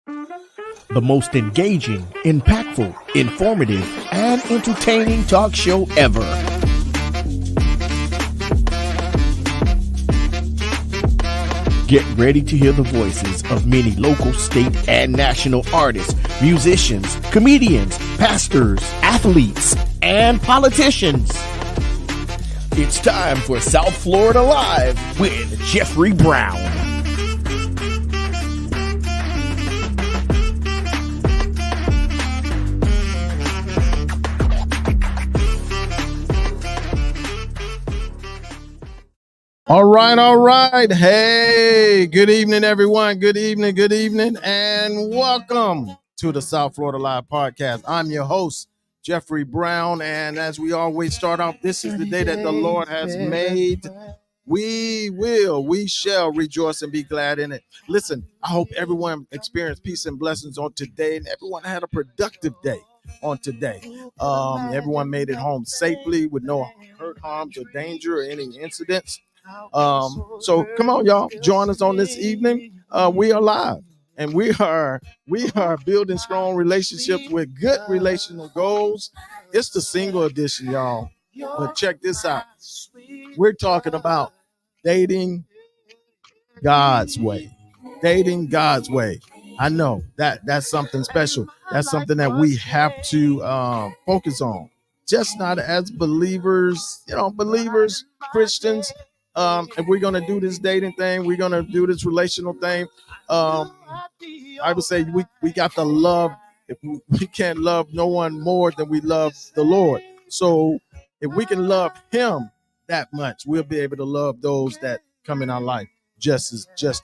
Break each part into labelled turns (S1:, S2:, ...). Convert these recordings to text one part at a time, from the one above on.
S1: The most engaging, impactful, informative, and entertaining talk show ever. Get ready to hear the voices of many local, state, and national artists, musicians, comedians, pastors, athletes, and politicians. It's time for South Florida Live with Jeffrey Brown.
S2: All right. Hey, good evening, everyone. Good evening, and welcome to the South Florida Live podcast. I'm your host, Jeffrey Brown, and as we always start off, this is the day that the Lord has made. We shall rejoice and be glad in it. Listen, I hope everyone experienced peace and blessings on today, and everyone had a productive day on today. Everyone made it home safely with no hurt, harms, or danger or any incidents. So come on, y'all, join us on this evening. We are live, and we are building strong relationships with good relational goals. It's the single edition, y'all. But check this out. We're talking about dating God's way. Dating God's way. I know that's something special. That's something that we have to focus on. Just not as believers, Christians. If we're gonna do this dating thing, we're gonna do this relational thing. I would say we got to love. If we can't love no one more than we love the Lord. So if we can love Him that much, we'll be able to love those that come in our life just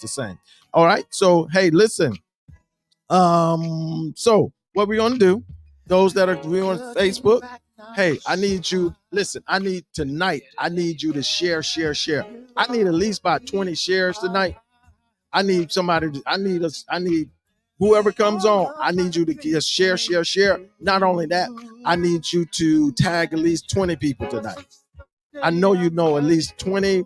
S2: the same. All right. So hey, listen. So what we're gonna do? Those that are on Facebook. Hey, I need you. Listen, I need you to share. I need at least about 20 shares tonight. I need whoever comes on, I need you to just share. Not only that, I need you to tag at least 20 people tonight. I know you know at least 20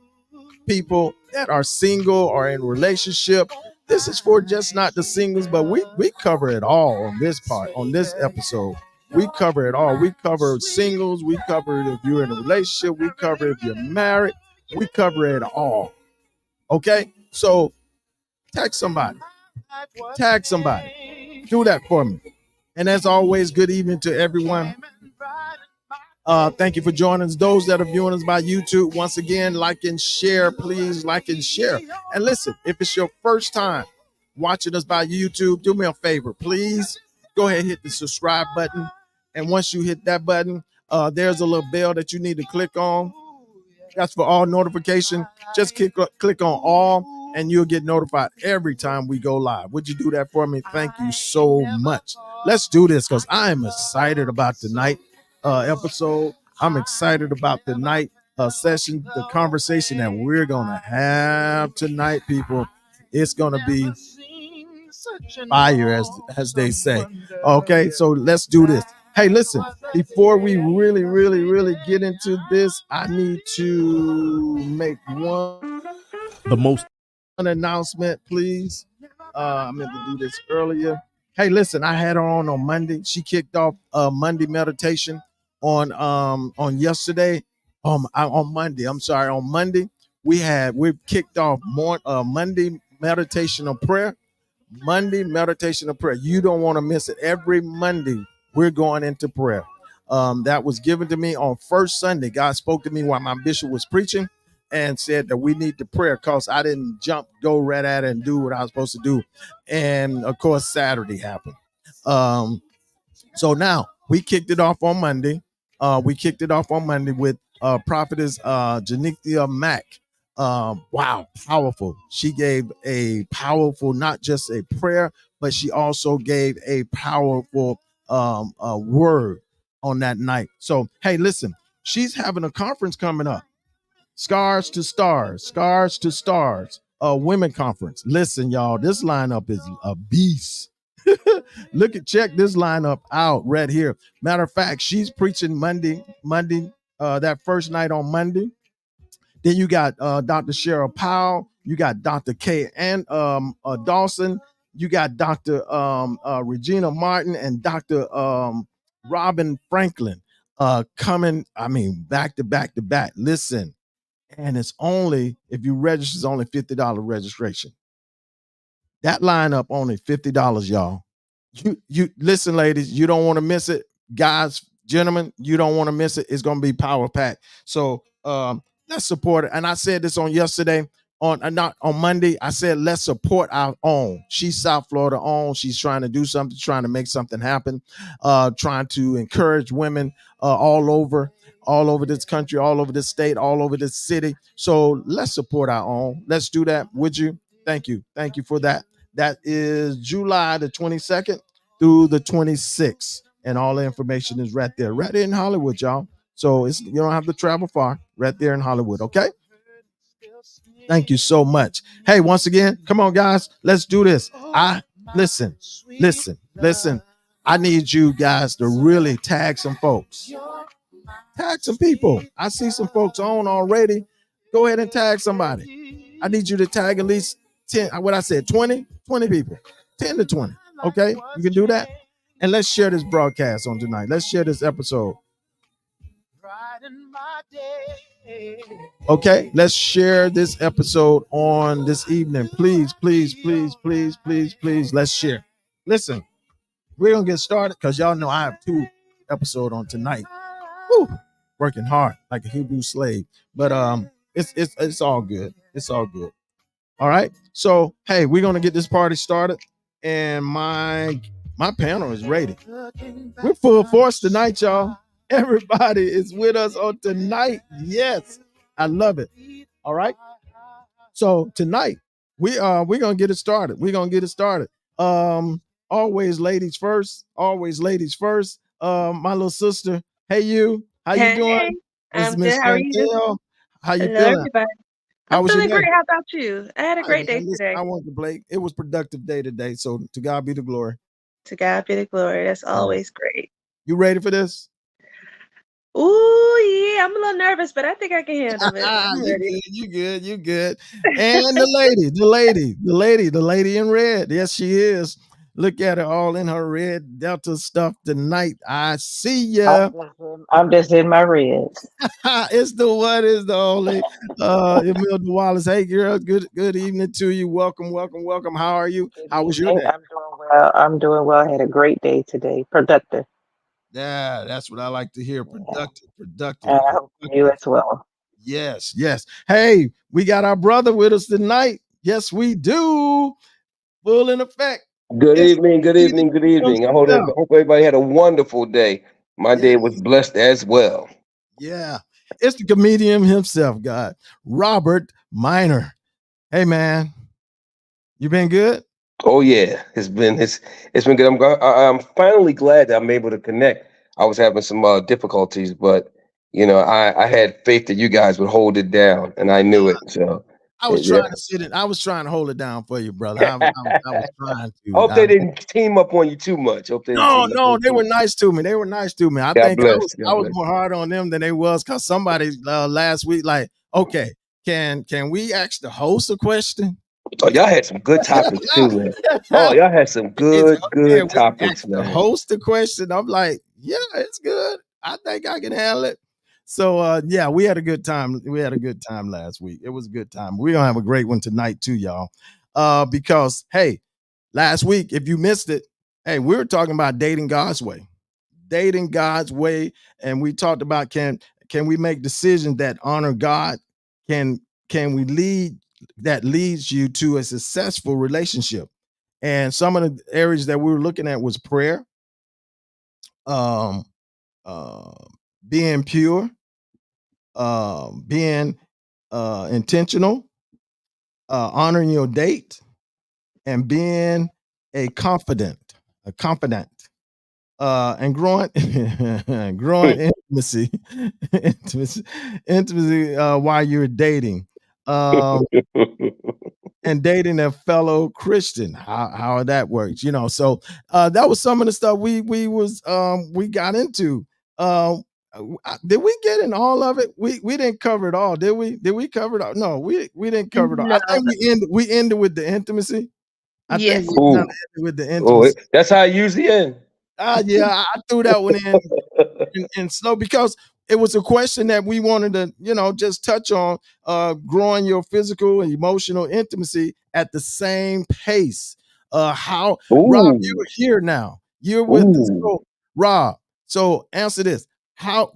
S2: people that are single or in relationship. This is for just not the singles, but we cover it all on this episode. We cover it all. We cover singles. We cover if you're in a relationship. We cover if you're married. We cover it all. Okay? So tag somebody. Do that for me. And as always, good evening to everyone. Thank you for joining us. Those that are viewing us by YouTube, once again, like and share. Please like and share. And listen, if it's your first time watching us by YouTube, do me a favor. Please go ahead and hit the subscribe button. And once you hit that button, there's a little bell that you need to click on. That's for all notification. Just click on all, and you'll get notified every time we go live. Would you do that for me? Thank you so much. Let's do this because I am excited about tonight episode. I'm excited about the night session, the conversation that we're gonna have tonight, people. It's gonna be fire, as they say. Okay, so let's do this. Hey, listen, before we really get into this, I need to make one announcement, please. I meant to do this earlier. Hey, listen, I had her on Monday. She kicked off Monday meditation on yesterday. On Monday. I'm sorry, on Monday we've kicked off Monday meditation of prayer. Monday meditation of prayer. You don't want to miss it. Every Monday we're going into prayer. That was given to me on first Sunday. God spoke to me while my bishop was preaching and said that we need to pray because I didn't go right at it and do what I was supposed to do. And of course, Saturday happened. So now we kicked it off on Monday. With prophetess Janithia Mack. Wow, powerful. She gave a powerful, not just a prayer, but she also gave a powerful word on that night. So, hey, listen, she's having a conference coming up. Scars to Stars, women conference. Listen, y'all, this lineup is a beast. Check this lineup out right here. Matter of fact, she's preaching Monday, that first night on Monday. Then you got Dr. Cheryl Powell, you got Dr. Kay and Dawson, You got Dr. Regina Martin and Dr. Robin Franklin coming. I mean, back to back to back. Listen, and it's only if you register, it's only $50 registration. That lineup only $50, y'all. You listen, ladies, you don't want to miss it. Guys, gentlemen, you don't want to miss it. It's gonna be power packed. So let's support it. And I said this on yesterday, on not on Monday. I said let's support our own. She's South Florida own. She's trying to do something, trying to make something happen, trying to encourage women all over this country, all over this state, all over this city. So let's support our own. Let's do that. Would you? Thank you. Thank you for that. That is July the 22nd through the 26th. And all the information is right there in Hollywood, y'all. So you don't have to travel far, right there in Hollywood. Okay. Thank you so much. Hey, once again, come on, guys. Let's do this. Listen. I need you guys to really tag some folks. Tag some people. I see some folks on already. Go ahead and tag somebody. I need you to tag at least 10, what I said, 20 people, 10 to 20. Okay, you can do that. And let's share this broadcast on tonight. Let's share this episode. Okay, let's share this episode on this evening. Please, let's share. Listen, we're gonna get started because y'all know I have 2 episodes on tonight. Woo, working hard like a Hebrew slave, but it's all good. It's all good. All right. So hey, we're gonna get this party started, and my panel is ready. We're full force tonight, y'all. Everybody is with us on tonight. Yes, I love it. All right. So tonight we're gonna get it started. We're gonna get it started. Always ladies first. Always ladies first. My little sister. Hey, you. How you
S3: Hey,
S2: doing? This is
S3: I'm good.
S2: Miss
S3: How are you?
S2: Chantel. How you
S3: Hello,
S2: feeling?
S3: everybody.
S2: How
S3: I'm
S2: was your
S3: feeling
S2: day?
S3: great. How about you? I had a
S2: All right,
S3: great day
S2: man. Listen,
S3: today.
S2: I want to Blake. It was productive day today. So to God be the glory.
S3: To God be the glory. That's
S2: Yeah.
S3: always great.
S2: You ready for this?
S3: Ooh, yeah. I'm a little nervous, but I think I can handle it. I'm
S2: You
S3: ready.
S2: good, you good, you good. And the lady in red. Yes, she is. Look at her all in her red Delta stuff tonight. I see ya.
S4: I'm just in my reds.
S2: It's the one, is the only Emil Wallace. Hey girl, good evening to you. Welcome, welcome, welcome. How are you?
S4: Good
S2: How was your
S4: evening.
S2: day?
S4: I'm doing well. I'm doing well. I had a great day today. Productive.
S2: Yeah, that's what I like to hear.
S4: Yeah.
S2: Productive, productive,
S4: And I hope you
S2: productive.
S4: as well.
S2: Yes, yes. Hey, we got our brother with us tonight. Yes, we do. Full in effect.
S5: Good
S2: It's
S5: evening, good
S2: comedian
S5: evening, good evening.
S2: himself.
S5: Hope everybody had a wonderful day. My
S2: Yeah,
S5: day was blessed as well.
S2: yeah. It's the comedian himself, God. Robert Minor. Hey man, you been good?
S5: Oh yeah, it's been good. I'm finally glad that I'm able to connect. I was having some difficulties, but I had faith that you guys would hold it down, and I knew it. So
S2: I was trying
S5: yeah.
S2: to sit in. I was trying to hold it down for you, brother. I was trying
S5: I
S2: to.
S5: hope they didn't team up on you too much. Hope they didn't
S2: No,
S5: team up on
S2: no,
S5: you
S2: they
S5: too
S2: were
S5: much.
S2: nice to me. They were nice to me. I
S5: God
S2: think
S5: bless.
S2: I
S5: God
S2: was
S5: bless.
S2: more hard on them than they was because somebody last week like, okay, can we ask the host a question?
S5: Oh, y'all had some good topics too, man. Oh, y'all had some
S2: It's
S5: good,
S2: okay.
S5: good
S2: We
S5: topics,
S2: asked the
S5: man.
S2: host a question. I'm like, yeah, it's good. I think I can handle it. So yeah, we had a good time. We had a good time last week. It was a good time. We're gonna have a great one tonight too, y'all. Because hey, last week, if you missed it, hey, we were talking about dating God's way. Dating God's way. And we talked about can we make decisions that honor God? Can can we lead that leads you to a successful relationship? And some of the areas that we were looking at was prayer, um, uh, being pure, being intentional, honoring your date, and being a confident, and growing, growing intimacy, intimacy while you're dating. Um, and dating a fellow Christian, how that works, you know. So that was some of the stuff we got into. Did we get in all of it? We didn't cover it all, did we? Did we cover it all? No, we didn't cover it all. I
S3: No,
S2: think we ended with the intimacy. I think
S3: Yes.
S2: we kind of
S5: Ooh,
S2: ended with the
S5: oh,
S2: intimacy.
S5: that's how I usually end.
S2: Yeah, I threw that one in slow because it was a question that we wanted to, just touch on, growing your physical and emotional intimacy at the same pace. How Rob,
S5: Ooh,
S2: you're here now. You're with us.
S5: ooh.
S2: So, Rob, so answer this. How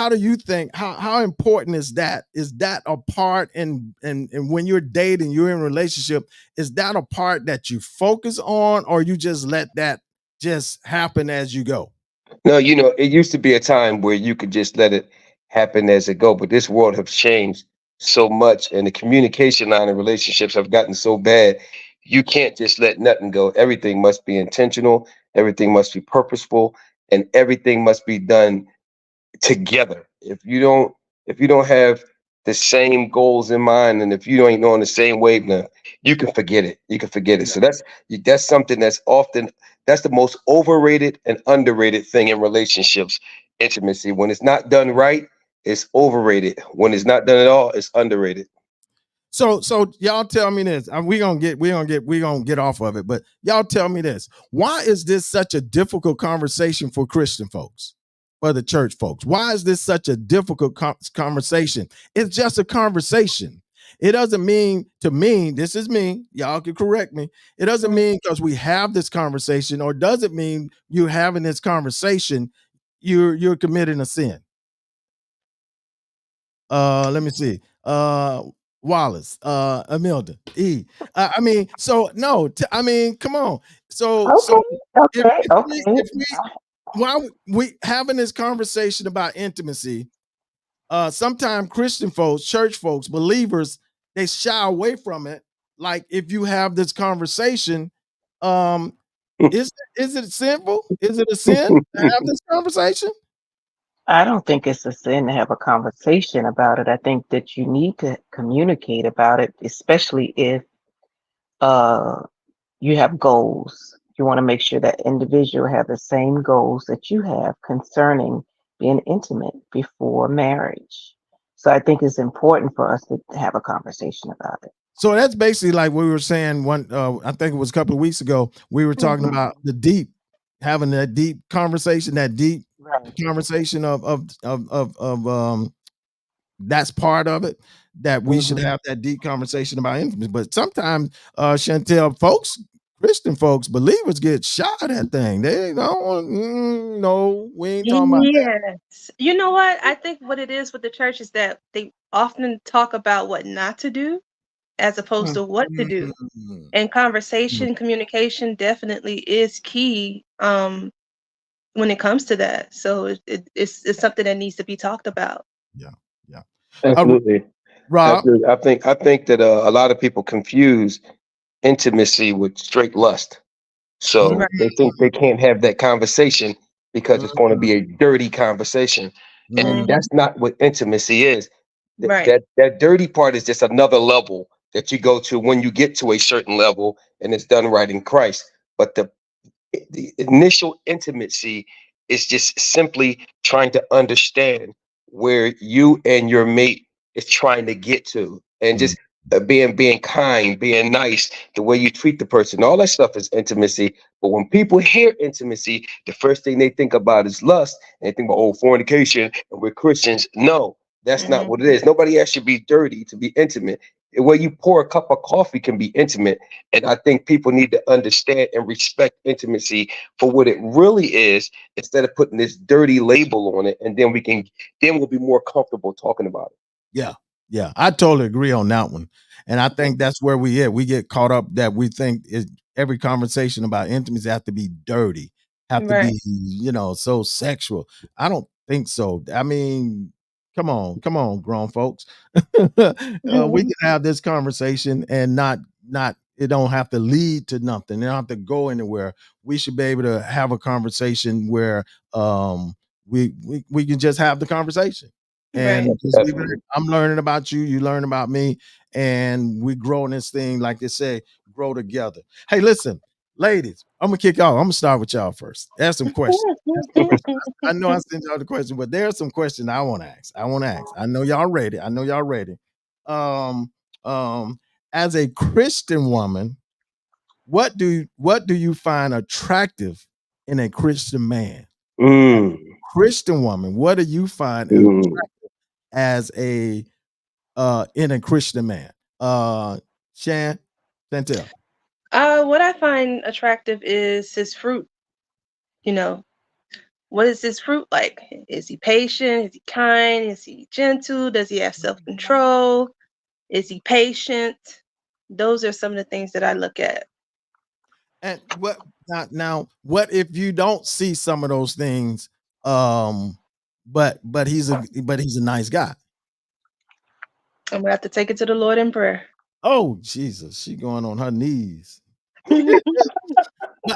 S2: do you think how important is that? Is that a part and when you're dating, you're in a relationship, is that a part that you focus on or you just let that just happen as you go?
S5: No, it used to be a time where you could just let it happen as it go, but this world has changed so much, and the communication line in relationships have gotten so bad. You can't just let nothing go. Everything must be intentional. Everything must be purposeful, and everything must be done together. If you don't have the same goals in mind, and if you ain't on the same wavelength, you can forget it. You can forget it.
S2: Yeah.
S5: So that's something that's the most overrated and underrated thing in relationships. Intimacy. When it's not done right, it's overrated. When it's not done at all, it's underrated.
S2: So y'all tell me this. We gonna get off of it, but y'all tell me this. Why is this such a difficult conversation for Christian folks, for the church folks? Why is this such a difficult conversation? It's just a conversation. It doesn't mean to me, this is me, y'all can correct me. It doesn't
S3: Mhm.
S2: mean because we have this conversation, or does it mean you having this conversation, you're committing a sin. Let me see. Wallace, Imelda, E. I mean, so no, I mean, come on. So
S4: Okay,
S2: if
S4: okay,
S2: if we
S4: okay.
S2: if we while we having this conversation about intimacy, sometimes Christian folks, church folks, believers, they shy away from it. Like if you have this conversation, um, is it sinful? Is it a sin to have this conversation?
S4: I don't think it's a sin to have a conversation about it. I think that you need to communicate about it, especially if uh, you have goals. You want to make sure that individual have the same goals that you have concerning being intimate before marriage. So I think it's important for us to have a conversation about it.
S2: So that's basically like we were saying one. I think it was a couple of weeks ago. We were talking
S3: Mhm.
S2: about the deep, having that deep conversation, that deep
S4: Right.
S2: conversation of that's part of it. That we should
S4: Hmm.
S2: have that deep conversation about intimacy. But sometimes, Chantel, folks, Christian folks, believers get shot at that thing. They don't. No, we ain't talking about that.
S3: Yes. You know what? I think what it is with the church is that they often talk about what not to do as opposed to what to do.
S2: Mm,
S3: And
S2: mm,
S3: conversation, communication definitely is key when it comes to that. So it's something that needs to be talked about.
S2: yeah, yeah. Uh,
S5: Absolutely.
S2: Rob.
S5: Absolutely. I think that a lot of people confuse intimacy with straight lust.
S2: Mm,
S3: Right.
S5: So they think they can't have that conversation because it's going to
S2: mm,
S5: be a dirty conversation. And
S2: mm,
S3: Mhm.
S5: that's not what intimacy is. That
S3: Right.
S5: that, that dirty part is just another level that you go to when you get to a certain level and it's done right in Christ. But the initial intimacy is just simply trying to understand where you and your mate is trying to get to, and
S2: mm.
S5: just being kind, being nice, the way you treat the person, all that stuff is intimacy. But when people hear intimacy, the first thing they think about is lust, and they think about, oh, fornication, and we're Christians. No, that's not
S3: Mhm.
S5: what it is. Nobody has to be dirty to be intimate. The way you pour a cup of coffee can be intimate. And I think people need to understand and respect intimacy for what it really is, instead of putting this dirty label on it. And then we'll be more comfortable talking about
S2: Yeah, yeah, I totally agree on that one, and I
S5: it.
S2: think that's where we at. We get caught up that we think is every conversation about intimacy have to be dirty, have to
S3: Right.
S2: be so sexual. I don't think so. I mean, come on, grown folks. We can have this conversation and not it don't have to lead to nothing. It don't have to go anywhere. We should be able to have a conversation where we can just have the conversation
S3: Right.
S2: and just leave it.
S5: Definitely.
S2: I'm learning about you, you learn about me, and we growing this thing, like they say, grow together. Hey, listen, ladies, I'm gonna kick off. I'm gonna start with y'all first. There's some questions. There's some questions. I know I sent y'all the question, but there's some questions I want to ask. I want to ask. I know y'all ready. I know y'all ready. Um, um, as a Christian woman, what do you find attractive in a Christian man?
S5: Mm,
S2: Christian woman, what do you find
S5: mm.
S2: as a in a Christian man? Shan, Chantel.
S3: What I find attractive is his fruit. You know, what is his fruit like? Is he patient? Is he kind? Is he gentle? Does he have self control? Is he patient? Those are some of the things that I look at.
S2: And what now, what if you don't see some of those things? Um, but he's a nice guy.
S3: I'm gonna have to take it to the Lord in prayer.
S2: Oh Jesus, she going on her knees.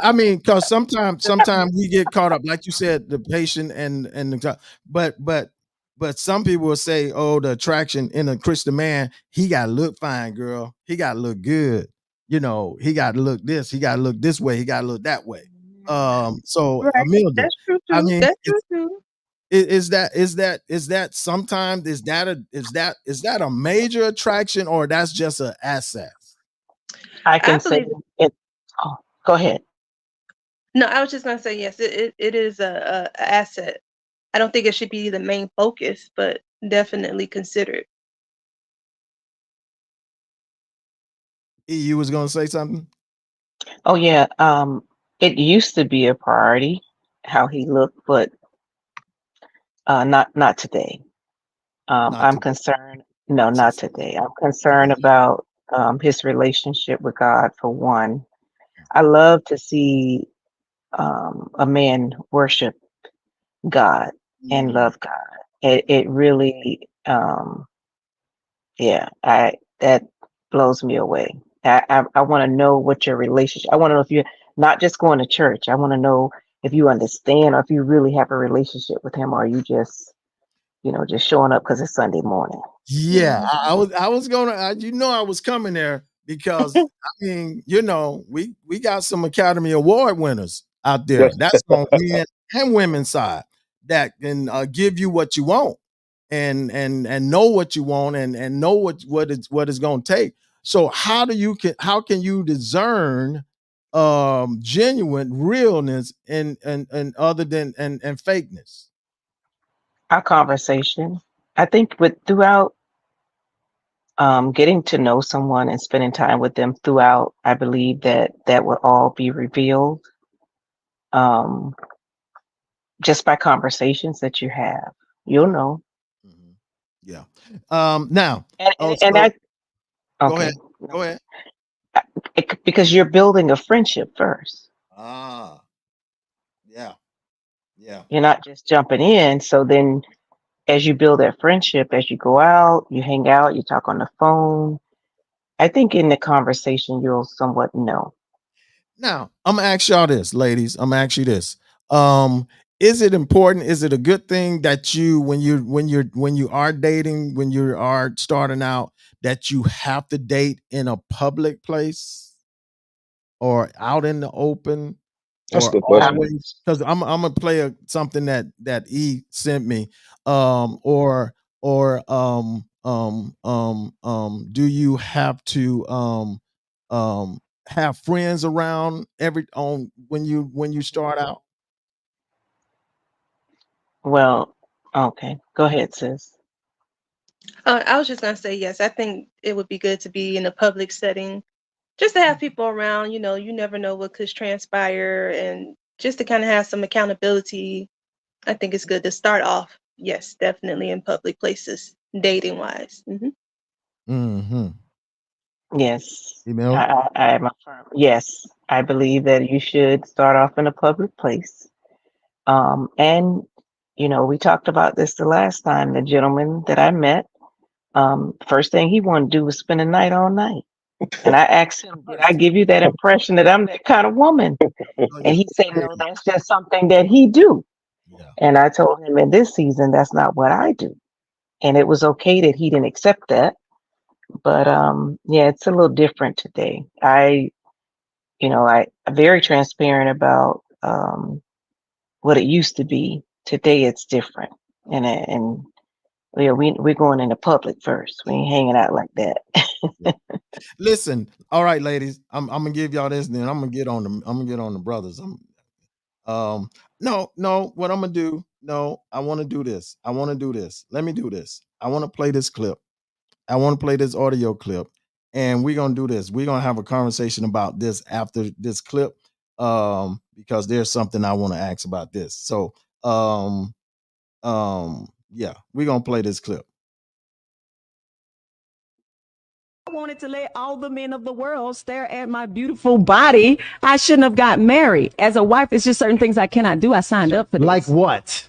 S2: I mean, because sometimes we get caught up, like you said, the patient and but some people will say, oh, the attraction in a Christian man, he got to look fine, girl. He got to look good. He got to look this. He got to look this way. He got to look that way. So
S3: Right.
S2: Amelia,
S3: That's true
S2: I
S3: too.
S2: mean,
S3: That's true too.
S2: is that sometimes is that a major attraction or that's just an asset?
S4: I
S3: I
S4: can say
S3: believe.
S4: it. Oh, go ahead.
S3: No, I was just gonna say yes. It is a asset. I don't think it should be the main focus, but definitely considered.
S2: You was gonna say something?
S4: Oh yeah. It used to be a priority how he looked, but not today.
S2: Not
S4: I'm
S2: today.
S4: concerned. No,
S2: She
S4: not
S2: said,
S4: today. I'm
S2: okay.
S4: concerned about his relationship with God for one. I love to see a man worship God and
S2: Mhm.
S4: love God. It really, yeah, I that blows me away. I want to know what your relationship. I want to know if you're not just going to church. I want to know if you understand or if you really have a relationship with him, or are you just just showing up because it's Sunday morning.
S2: Yeah,
S3: Mhm.
S2: I was gonna I was coming there because I mean, we got some Academy Award winners out there.
S5: Yes.
S2: That's on men and women's side that can give you what you want and know what you want and know what it's gonna take. So how can you discern genuine realness and other than and fakeness?
S4: Our conversation, I think, with throughout getting to know someone and spending time with them throughout, I believe that that will all be revealed um, just by conversations that you have. You'll know.
S2: Mhm. Yeah. Now,
S4: And,
S2: oh,
S4: and, and
S2: so
S4: I,
S2: go ahead.
S4: okay.
S2: Go ahead.
S4: Because you're building a friendship first.
S2: Ah, yeah, yeah.
S4: You're not just jumping in. So then, as you build that friendship, as you go out, you hang out, you talk on the phone, I think in the conversation, you'll somewhat know.
S2: Now, I'm gonna ask y'all this, ladies. I'm gonna ask you this. Um, is it important? Is it a good thing that when you are dating, when you are starting out, that you have to date in a public place or out in the open
S5: That's a
S2: or
S5: good question.
S2: always because I'm gonna play something that E sent me or do you have to um have friends around every on when you start out?
S4: Well, okay. Go ahead, sis.
S3: I was just gonna say yes. I think it would be good to be in a public setting, just to have people around. You never know what could transpire, and just to kind of have some accountability. I think it's good to start off. Yes, definitely in public places, dating wise.
S2: Mm-hmm.
S4: Yes,
S2: Email.
S4: I am a firm. Yes, I believe that you should start off in a public place. And we talked about this the last time. The gentleman that I met, first thing he wanted to do was spend the night all night. And I asked him, "Did I give you that impression that I'm that kind of woman?"
S2: Oh,
S4: And
S2: yeah.
S4: he said, "No, that's just something that he do."
S2: Yeah.
S4: And I told him, in this season, that's not what I do. And it was okay that he didn't accept that. But yeah, it's a little different today. I'm very transparent about what it used to be. Today it's different. And Yeah, we're going into public first. We ain't hanging out like that.
S2: Listen, all right, ladies. I'm gonna give y'all this, then I'm gonna get on the brothers. Um no, what I'm gonna do, no, I want to do this. I want to do this. Let me do this. I want to play this clip. I want to play this audio clip, and we're gonna do this. We're gonna have a conversation about this after this clip. Because there's something I want to ask about this. So yeah, we're gonna play this clip.
S6: I wanted to let all the men of the world stare at my beautiful body. I shouldn't have got married. As a wife, it's just certain things I cannot do. I signed up for this.
S1: Like what?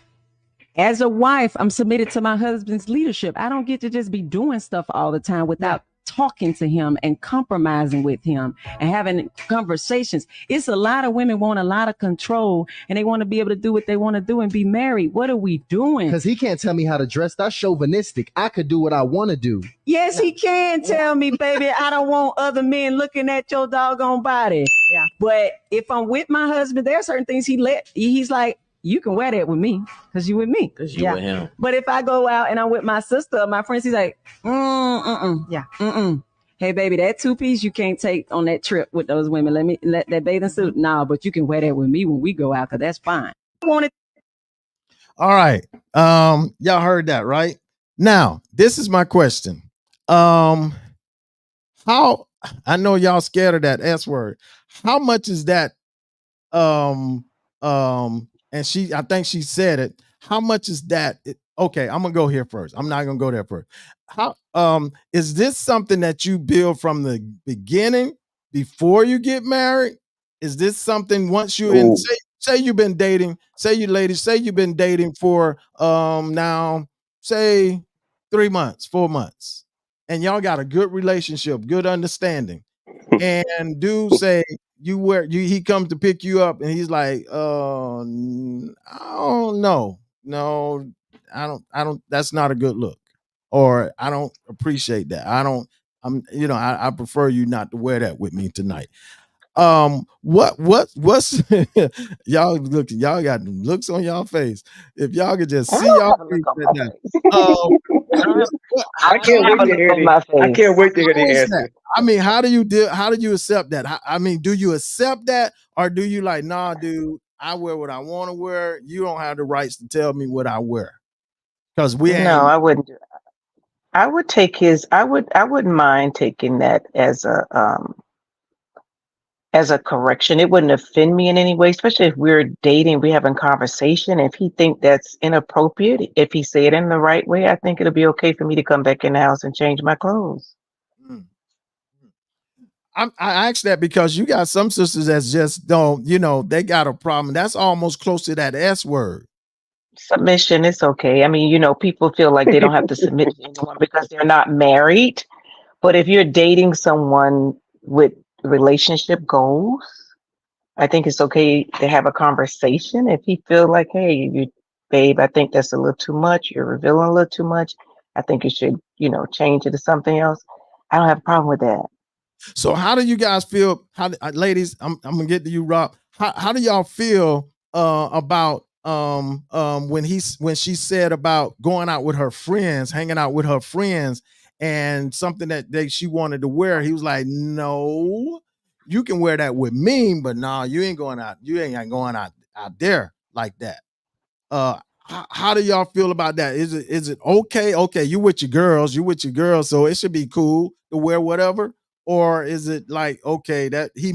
S6: As a wife, I'm submitted to my husband's leadership. I don't get to just be doing stuff all the time without talking to him and compromising with him and having conversations. It's a lot of women want a lot of control and they want to be able to do what they want to do and be married. What are we doing?
S1: Because he can't tell me how to dress. That's chauvinistic. I could do what I want to do.
S6: Yes, he can tell me, baby, I don't want other men looking at your doggone body.
S7: Yeah.
S6: But if I'm with my husband, there are certain things he's like, you can wear that with me because you with me.
S7: Because you with him.
S6: But if I go out and I'm with my sister or my friends, he's like,
S7: Yeah.
S6: Hey, baby, that two-piece you can't take on that trip with those women. Let that bathing suit. Nah, but you can wear that with me when we go out because that's fine. I want it.
S2: All right. Y'all heard that, right? Now, this is my question. How I know y'all scared of that S word. How much is that? And I think she said it. How much is that? Okay, I'm gonna go here first. I'm not gonna go there first. How is this something that you build from the beginning before you get married? Is this something once you in
S5: Ooh.
S2: say you've been dating, say you ladies, say you've been dating for now, say 3 months, 4 months, and y'all got a good relationship, good understanding, and dude say he comes to pick you up and he's like, I don't know. No, I don't that's not a good look. Or I don't appreciate that. I prefer you not to wear that with me tonight. What's y'all got looks on y'all face. If y'all could just
S4: I
S2: see
S4: don't
S2: y'all
S4: have a
S2: face
S4: look on
S2: right
S4: my
S2: now.
S4: face.
S5: I
S4: I
S5: can't
S4: don't have
S5: wait
S4: a
S5: to
S4: look
S5: hear
S4: on my
S5: I
S4: face.
S5: can't wait to hear
S2: How
S5: the
S2: is
S5: answer.
S2: that? I mean, how do you accept that? I mean, do you accept that, or do you like, nah, dude, I wear what I want to wear. You don't have the rights to tell me what I wear. Because we
S4: No,
S2: ain't
S4: I wouldn't do. I would take his. I wouldn't mind taking that as a correction. It wouldn't offend me in any way, especially if we're dating, we're having conversation. If he think that's inappropriate, if he say it in the right way, I think it'll be okay for me to come back in the house and change my clothes.
S2: mm. I asked that because you got some sisters that just don't, they got a problem. That's almost close to that S word.
S4: Submission is okay. I mean, people feel like they don't have to submit to anyone because they're not married. But if you're dating someone with relationship goals, I think it's okay to have a conversation. If he feel like, hey, babe, I think that's a little too much. You're revealing a little too much. I think you should, change it to something else. I don't have a problem with that.
S2: So how do you guys feel? Ladies, I'm gonna get to you, Rob. How do y'all feel about when she said about going out with her friends, hanging out with her friends, and something that she wanted to wear? He was like, no, you can wear that with me, but no, you ain't going out. You ain't going out there like that. How do y'all feel about that? Is it okay? Okay, you with your girls, so it should be cool to wear whatever, or is it like, okay, that he's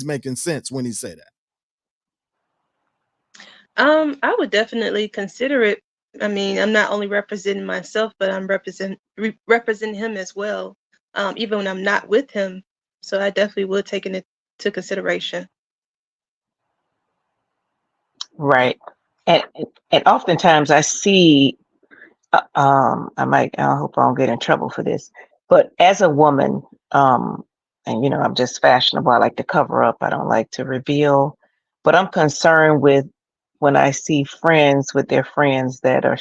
S2: making sense when he say that?
S3: I would definitely consider it. I mean, I'm not only representing myself, but I'm representing him as well. Even when I'm not with him, so I definitely would take it into consideration.
S4: Right. And oftentimes I see, I hope I don't get in trouble for this, but as a woman, and I'm just fashionable. I like to cover up. I don't like to reveal, but I'm concerned with when I see friends with their friends that are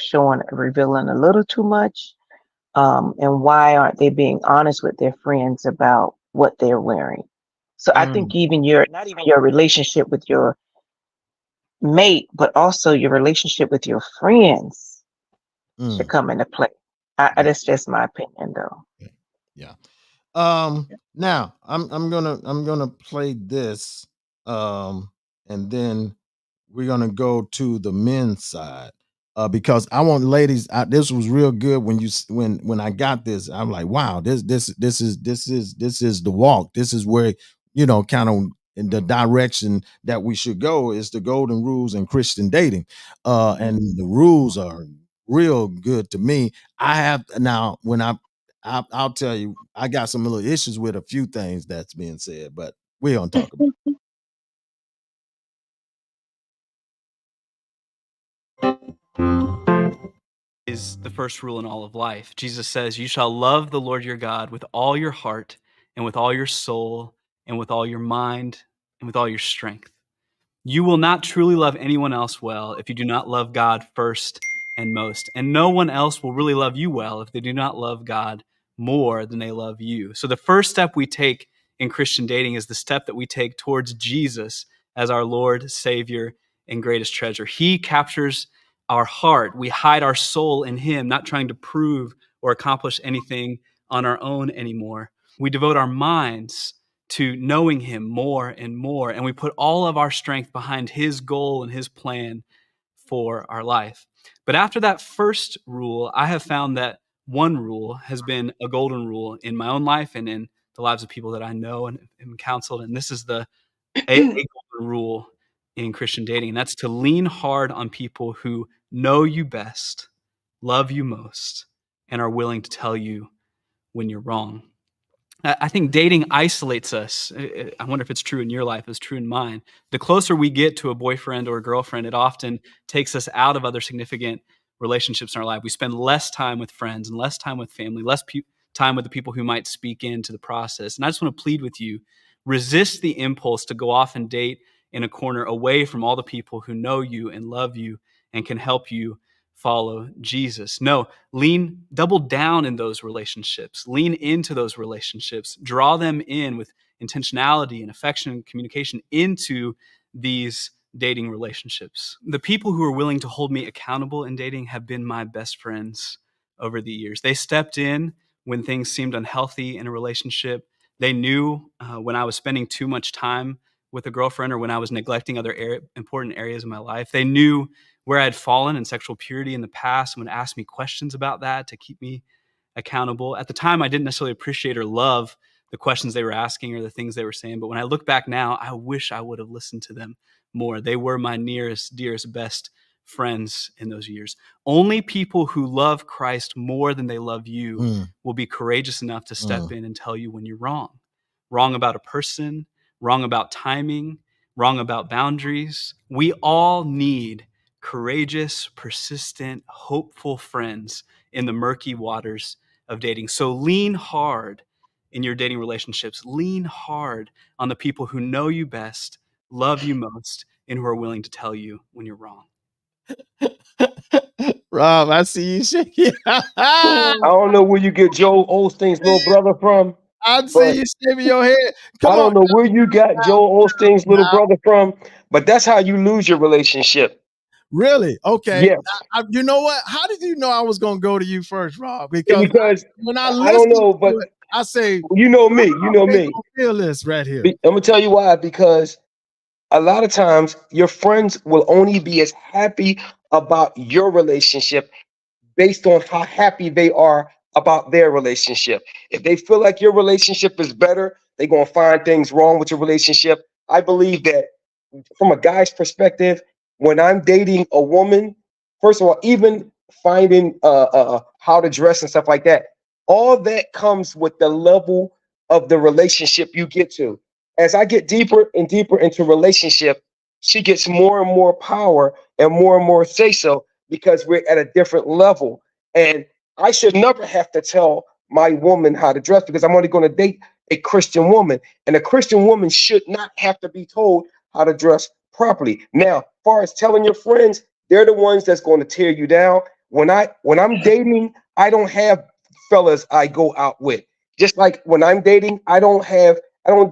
S4: revealing a little too much. And why aren't they being honest with their friends about what they're wearing? So I think even not even your relationship with your mate, but also your relationship with your friends. should come into play. That's just my opinion, though.
S2: Yeah. Now I'm gonna play this, and then we're gonna go to the men's side, because I want ladies. This was real good when when I got this. I'm like, wow, this is the walk. This is where, kind of in the direction that we should go, is the golden rules in Christian dating, and the rules are real good to me. I have now when I'll tell you, I got some little issues with a few things that's being said, but we don't talk about
S8: is the first rule in all of life. Jesus says, "You shall love the Lord your God with all your heart and with all your soul and with all your mind and with all your strength." You will not truly love anyone else well if you do not love God first and most. And no one else will really love you well if they do not love God more than they love you. So the first step we take in Christian dating is the step that we take towards Jesus as our Lord, Savior, and greatest treasure. He captures our heart. We hide our soul in Him, not trying to prove or accomplish anything on our own anymore. We devote our minds to knowing Him more and more, and we put all of our strength behind His goal and His plan for our life. But after that first rule, I have found that one rule has been a golden rule in my own life and in the lives of people that I know and have counseled. And this is a golden rule in Christian dating, and that's to lean hard on people who know you best, love you most, and are willing to tell you when you're wrong. I think dating isolates us. I wonder if it's true in your life, it's true in mine. The closer we get to a boyfriend or a girlfriend, it often takes us out of other significant relationships in our life. We spend less time with friends and less time with family, less time with the people who might speak into the process. And I just want to plead with you, resist the impulse to go off and date in a corner away from all the people who know you and love you and can help you follow Jesus. No, double down in those relationships, lean into those relationships, draw them in with intentionality and affection and communication into these dating relationships. The people who are willing to hold me accountable in dating have been my best friends over the years. They stepped in when things seemed unhealthy in a relationship. They knew when I was spending too much time with a girlfriend or when I was neglecting other important areas of my life. They knew where I had fallen in sexual purity in the past and would ask me questions about that to keep me accountable. At the time, I didn't necessarily appreciate or love the questions they were asking or the things they were saying. But when I look back now, I wish I would have listened to them more. They were my nearest, dearest, best friends in those years. Only people who love Christ more than they love you will be courageous enough to step in and tell you when you're wrong. Wrong about a person, wrong about timing, wrong about boundaries. We all need courageous, persistent, hopeful friends in the murky waters of dating. So lean hard in your dating relationships. Lean hard on the people who know you best, love you most, and who are willing to tell you when you're wrong.
S2: Rob, I see you shaking.
S5: I don't know where you get Joel Osteen's little brother from,
S2: I see
S5: but
S2: you shaking your head. Come
S5: I
S2: on.
S5: don't know where you got Joel Osteen's little brother from, but that's how you lose your relationship.
S2: Really? Okay.
S5: Yes,
S2: You know what? How did you know I was going to go to you first, Rob? Because
S5: because
S2: when I
S5: I don't
S2: listen
S5: know,
S2: to
S5: but
S2: it, I say,
S5: you know me, you know
S2: they
S5: me.
S2: gonna feel this right here.
S5: I'm gonna tell you why, because a lot of times your friends will only be as happy about your relationship based on how happy they are about their relationship. If they feel like your relationship is better, they're going to find things wrong with your relationship. I believe that from a guy's perspective, when I'm dating a woman, first of all, even finding how to dress and stuff like that, all that comes with the level of the relationship you get to. As I get deeper and deeper into relationship, she gets more and more power and more say so because we're at a different level. And I should never have to tell my woman how to dress because I'm only going to date a Christian woman. And a Christian woman should not have to be told how to dress properly. Now, as far as telling your friends, they're the ones that's going to tear you down. When I'm dating, I don't have fellas I go out with. Just like when I'm dating, I don't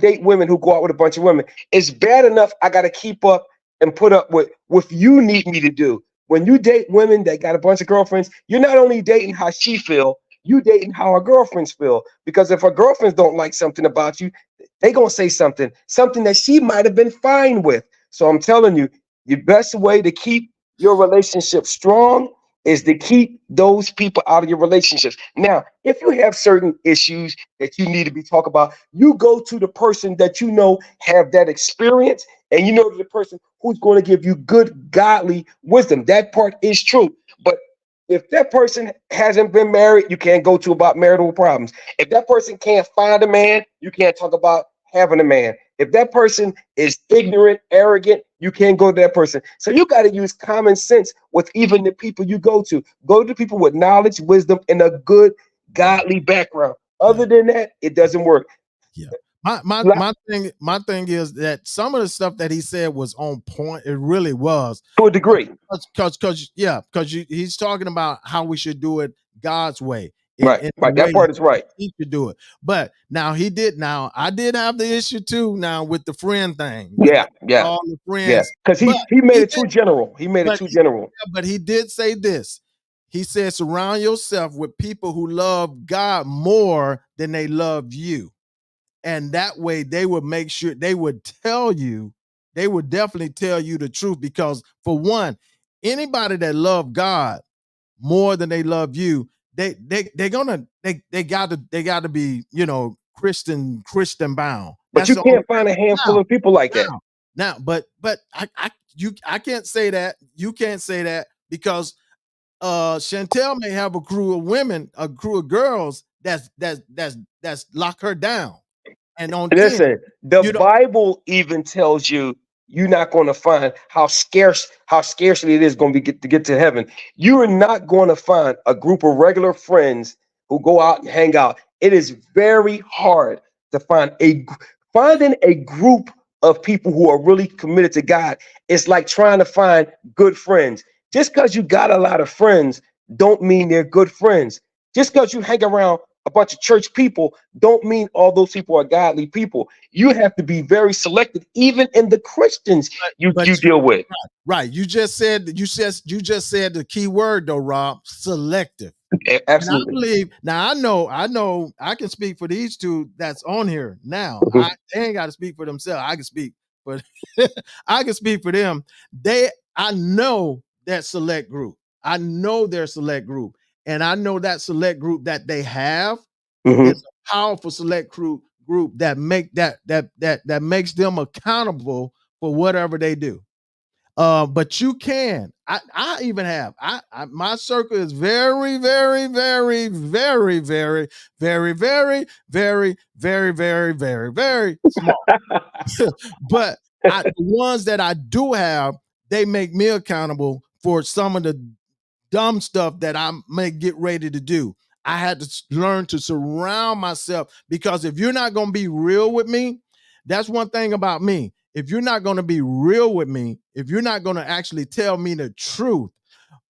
S5: date women who go out with a bunch of women. It's bad enough I got to keep up and put up with what you need me to do. when you date women that got a bunch of girlfriends, you're not only dating how she feel, you dating how her girlfriends feel. Because if her girlfriends don't like something about you, they gonna say something that she might have been fine with. So I'm telling you, the best way to keep your relationship strong is to keep those people out of your relationships. Now, if you have certain issues that you need to be talked about, you go to the person that you know have that experience, and you know the person who's going to give you good godly wisdom. That part is true. But if that person hasn't been married, you can't go to about marital problems. If that person can't find a man, you can't talk about having a man. If that person is ignorant, arrogant, you can't go to that person. So you got to use common sense with even the people you go to. Go to people with knowledge, wisdom, and a good godly background. Other than that, it doesn't work.
S2: Yeah. My thing is that some of the stuff that he said was on point. It really was.
S5: To a degree.
S2: Because he's talking about how we should do it God's way.
S5: Right. That part is right.
S2: He should do it. But now I did have the issue too now with the friend thing.
S5: Yeah.
S2: All the friends.
S5: Yeah. Because he made it too general.
S2: But he did say this. He said, surround yourself with people who love God more than they love you. And that way they would make sure they would definitely tell you the truth. Because for one, anybody that love God more than they love you, they got to be, Christian bound.
S5: But you can't find a handful of people like that.
S2: Now, but I can't say that. You can't say that because Chantel may have a crew of women, a crew of girls that's lock her down. And on
S5: listen, the Bible even tells you you're not going to find how scarcely it is going to be to get to heaven. You are not going to find a group of regular friends who go out and hang out. It is very hard to finding a group of people who are really committed to God. It's like trying to find good friends. Just because you got a lot of friends don't mean they're good friends. Just because you hang around a bunch of church people don't mean all those people are godly people. You have to be very selective, even in the Christians you deal with.
S2: Right. You just said the key word though, Rob. Selective.
S5: Absolutely.
S2: I know I can speak for these two that's on here now.
S5: Mm-hmm.
S2: They ain't got to speak for themselves. I can speak, but I can speak for them. I know that select group. I know their select group. And I know that select group that they have is a powerful select group that makes them accountable for whatever they do. But you can. I even have. My circle is very, very, very, very, very, very, very, very, very, very, very, very small. But the ones that I do have, they make me accountable for some of the dumb stuff that I may get ready to do. I had to learn to surround myself, because if you're not going to be real with me, that's one thing about me. If you're not going to be real with me, if you're not going to actually tell me the truth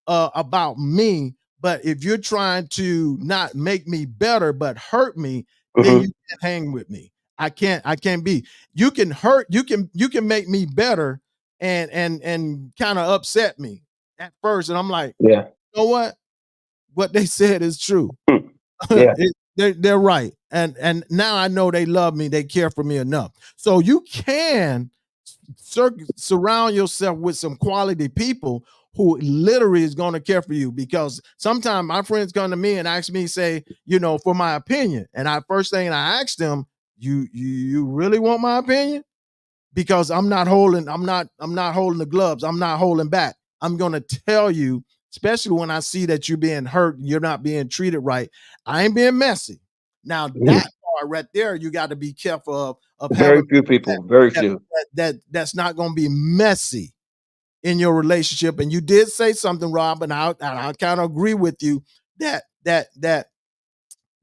S2: about me, but if you're trying to not make me better but hurt me, then you can't hang with me. I can't be. You can hurt, you can make me better and kind of upset me at first, and I'm like,
S5: yeah,
S2: you know what they said is true.
S5: Yeah.
S2: They're right. And now I know they love me, they care for me enough. So you can surround yourself with some quality people who literally is going to care for you, because sometimes my friends come to me and ask me, say, for my opinion. And first thing I ask them, you really want my opinion? Because I'm not holding the gloves. I'm not holding back. I'm going to tell you, especially when I see that you're being hurt, you're not being treated right. I ain't being messy. Now that part right there, you got to be careful of
S5: very few people, very few.
S2: That's not going to be messy in your relationship. And you did say something, Rob, and I kind of agree with you that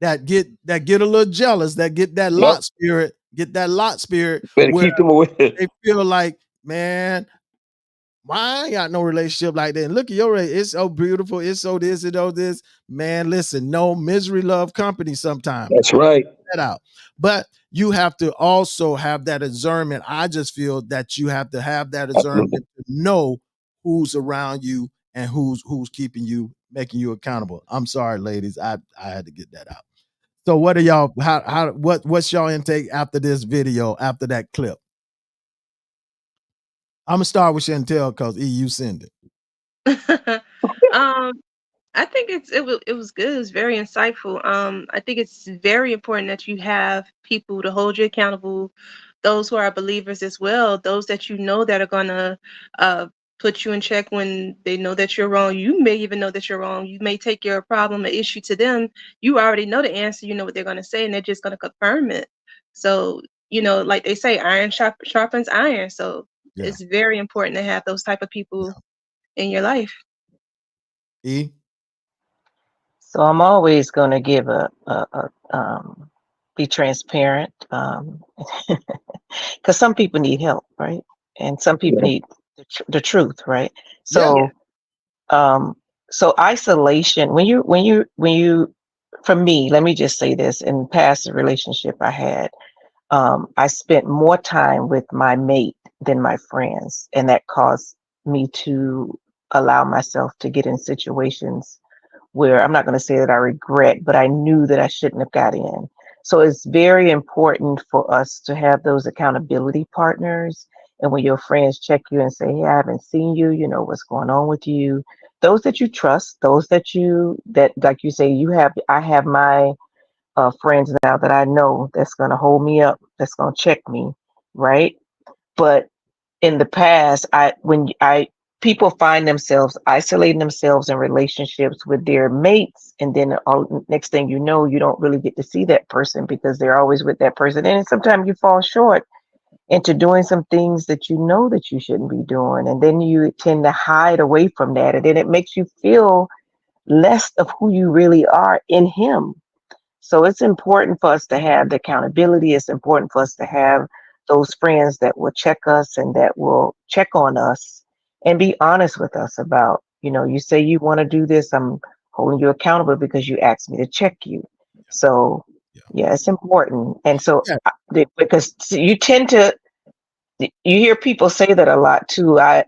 S2: get a little jealous, that get that Lot spirit,
S5: Better keep them away.
S2: They feel like, man, I ain't got no relationship like that. And look at your relationship. It's so beautiful. It's so this, it's all this. Man, listen, no, misery love company sometimes.
S5: That's right.
S2: That out. But you have to also have that discernment. I just feel that you have to have that discernment to know who's around you and who's keeping you, making you accountable. I'm sorry, ladies. I had to get that out. So what are y'all, what's y'all intake after this video, after that clip? I'm gonna start with Chantel because you send it.
S3: um, I think it was good. It was very insightful. I think it's very important that you have people to hold you accountable, those who are believers as well, those that you know that are gonna uh put you in check when they know that you're wrong. You may even know that you're wrong. You may take your problem or issue to them. You already know the answer. You know what they're gonna say, and they're just gonna confirm it. So like they say, iron sharpens iron. So
S2: Yeah.
S3: it's very important to have those type of people in your life.
S2: E.
S4: So I'm always going to give be transparent, because some people need help, right? And some people need the truth, right? So, so isolation, for me, let me just say this, in past relationship I had, I spent more time with my mate than my friends, and that caused me to allow myself to get in situations where I'm not going to say that I regret, but I knew that I shouldn't have got in. So it's very important for us to have those accountability partners. And when your friends check you and say, "Hey, I haven't seen you, you know, what's going on with you?" Those that you trust, those that like you say, I have my friends now that I know that's going to hold me up, that's going to check me, right? But in the past, people find themselves isolating themselves in relationships with their mates, and then next thing you know, you don't really get to see that person because they're always with that person, and sometimes you fall short into doing some things that you know that you shouldn't be doing, and then you tend to hide away from that, and then it makes you feel less of who you really are in him. So it's important for us to have the accountability. It's important for us to have those friends that will check us and that will check on us and be honest with us about, you say you want to do this, I'm holding you accountable because you asked me to check you. So yeah, it's important. And so because you tend to, you hear people say that a lot too. I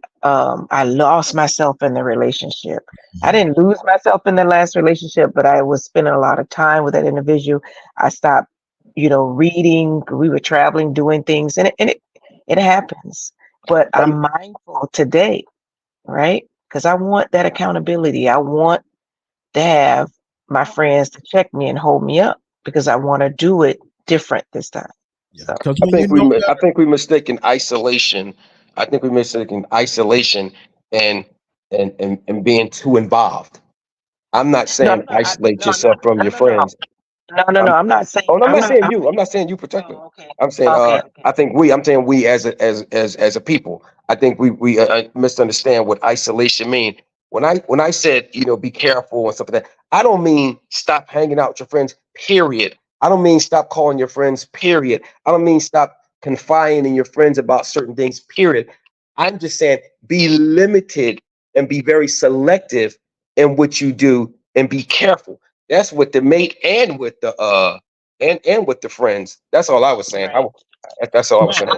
S4: lost myself in the relationship. I didn't lose myself in the last relationship, but I was spending a lot of time with that individual. I stopped, reading. We were traveling, doing things, and it happens. But I'm mindful today, right? Because I want that accountability. I want to have my friends to check me and hold me up because I want to do it different this time. So
S5: I think we mistaken isolation. I think we mistaken isolation and and being too involved. I'm not saying isolate yourself from your friends.
S4: No. I'm not saying.
S5: Oh, no, I'm not saying you. I'm not saying you particularly. I'm saying I'm saying we as a people. I think we misunderstand what isolation mean. When I said be careful and stuff like that, I don't mean stop hanging out with your friends. Period. I don't mean stop calling your friends. Period. I don't mean stop confiding in your friends about certain things. Period. I'm just saying be limited and be very selective in what you do and be careful. That's with the mate and with the and with the friends. That's all I was saying. That's all I was saying.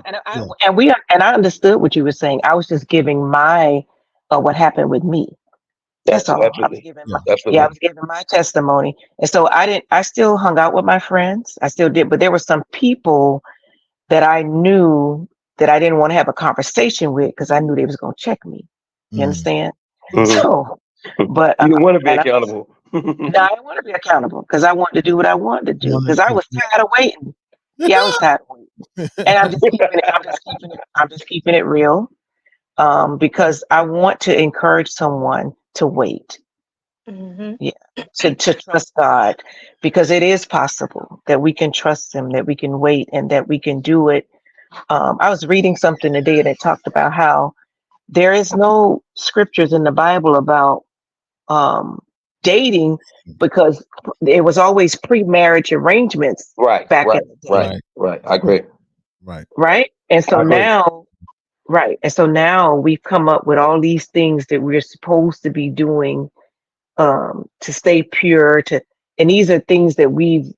S4: And I understood what you were saying. I was just giving my what happened with me. That's all. I was giving my testimony. And so I still hung out with my friends. I still did, but there were some people that I knew that I didn't want to have a conversation with because I knew they was going to check me. You understand? So, but
S5: you don't want to be accountable.
S4: No, I didn't want to be accountable because I wanted to do what I wanted to do because I was tired of waiting. Yeah, I was tired of waiting, and I'm just keeping it real, because I want to encourage someone to wait. Yeah, to trust God, because it is possible that we can trust Him, that we can wait, and that we can do it. I was reading something today that talked about how there is no scriptures in the Bible about dating because it was always pre-marriage arrangements back in the day.
S5: Right. I agree.
S4: Right. And so now we've come up with all these things that we're supposed to be doing to stay pure, and these are things that we've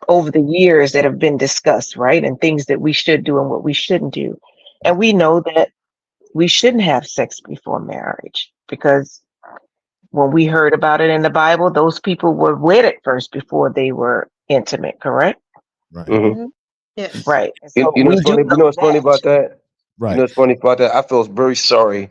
S4: over the years that have been discussed, right? And things that we should do and what we shouldn't do. And we know that we shouldn't have sex before marriage, because when we heard about it in the Bible, those people were wedded first before they were intimate, correct?
S2: Right.
S3: Mm-hmm. Yes.
S4: Right. And
S5: You,
S4: so
S5: you know
S4: we
S5: what's
S4: do
S5: funny? You know
S4: know
S5: what's funny
S4: that.
S5: about that? You
S2: Right.
S5: know what's funny about that? I feel very sorry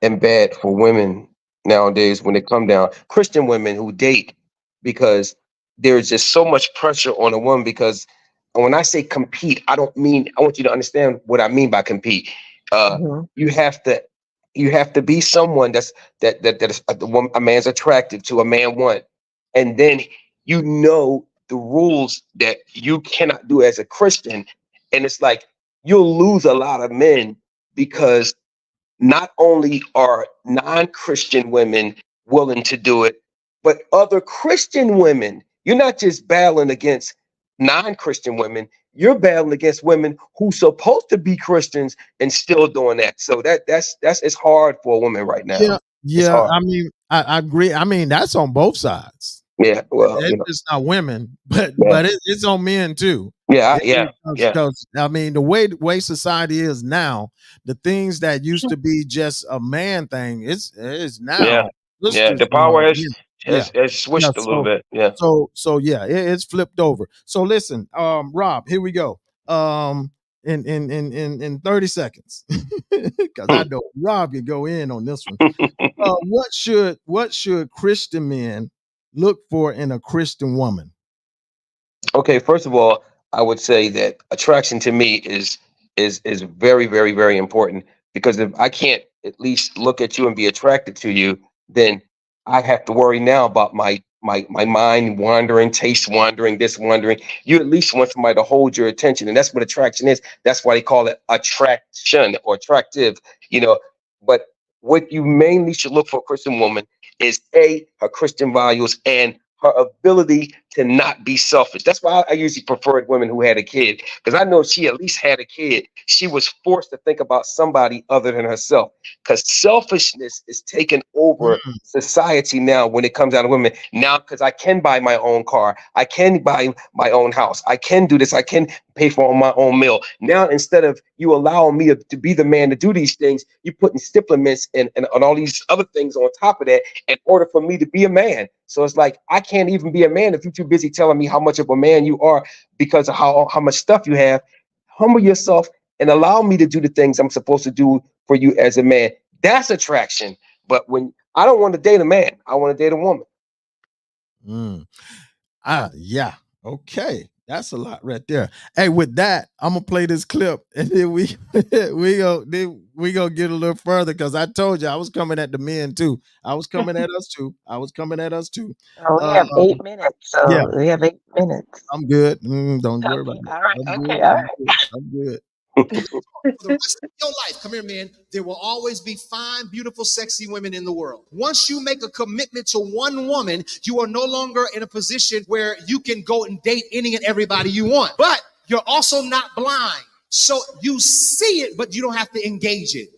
S5: and bad for women nowadays when they come down, Christian women who date, because there's just so much pressure on a woman. Because when I say compete, I don't mean, I want you to understand what I mean by compete.
S4: Hmm.
S5: You have to, you have to be someone that is a man's attracted to, a man want, and then you know the rules that you cannot do as a Christian, and it's like you'll lose a lot of men because not only are non-Christian women willing to do it, but other Christian women. You're not just battling against non-Christian women, you're battling against women who supposed to be Christians and still doing that. So that's it's hard for a woman right now.
S2: Yeah.
S5: It's
S2: Yeah.
S5: hard.
S2: I mean, I agree. I mean, that's on both sides.
S5: Yeah, well,
S2: It's just not women, but
S5: yeah,
S2: it's on men too.
S5: yeah, yeah, yeah,
S2: Because I mean, the way society is now, the things that used to be just a man thing, it's
S5: yeah,
S2: now
S5: yeah.
S2: sisters
S5: The
S2: doing
S5: power
S2: it.
S5: has
S2: Yeah,
S5: has, has
S2: yeah.
S5: switched a little bit. Yeah.
S2: So yeah, it's flipped over. So listen, Rob, here we go. In 30 seconds, because I know Rob can go in on this one. What should Christian men look for in a Christian woman?
S5: Okay, first of all, I would say that attraction to me is very, very, very important, because if I can't at least look at you and be attracted to you, then I have to worry now about my mind wandering, taste wandering, this wandering. You at least want somebody to hold your attention, and that's what attraction is. That's why they call it attraction or attractive, you know. But what you mainly should look for a Christian woman is her Christian values and her ability to not be selfish. That's why I usually preferred women who had a kid, because I know she at least had a kid. She was forced to think about somebody other than herself, because selfishness is taking over
S2: Mm,
S5: society now when it comes down to women. Now, because I can buy my own car, I can buy my own house, I can do this, I can pay for my own meal. Now, instead of you allowing me to be the man to do these things, you're putting stipulates and all these other things on top of that in order for me to be a man. So it's like I can't even be a man if you're too busy telling me how much of a man you are because of how much stuff you have. Humble yourself and allow me to do the things I'm supposed to do for you as a man. That's attraction. But when I don't want to date a man, I want to date a woman.
S2: mm. Yeah. Okay. That's a lot right there. Hey, with that, I'm gonna play this clip and then we gonna get a little further because I told you I was coming at the men too. I was coming at us too.
S4: We have
S2: Um,
S4: 8 minutes,
S2: yeah,
S4: so we have 8 minutes.
S2: I'm good. Don't worry about
S4: Okay,
S2: it.
S4: all right,
S2: I'm
S4: okay,
S2: good.
S4: all
S2: I'm
S4: right.
S2: good. I'm good.
S9: For the rest of your life, come here, man, there will always be fine, beautiful, sexy women in the world. Once you make a commitment to one woman, you are no longer in a position where you can go and date any and everybody you want. But you're also not blind. So you see it, but you don't have to engage it.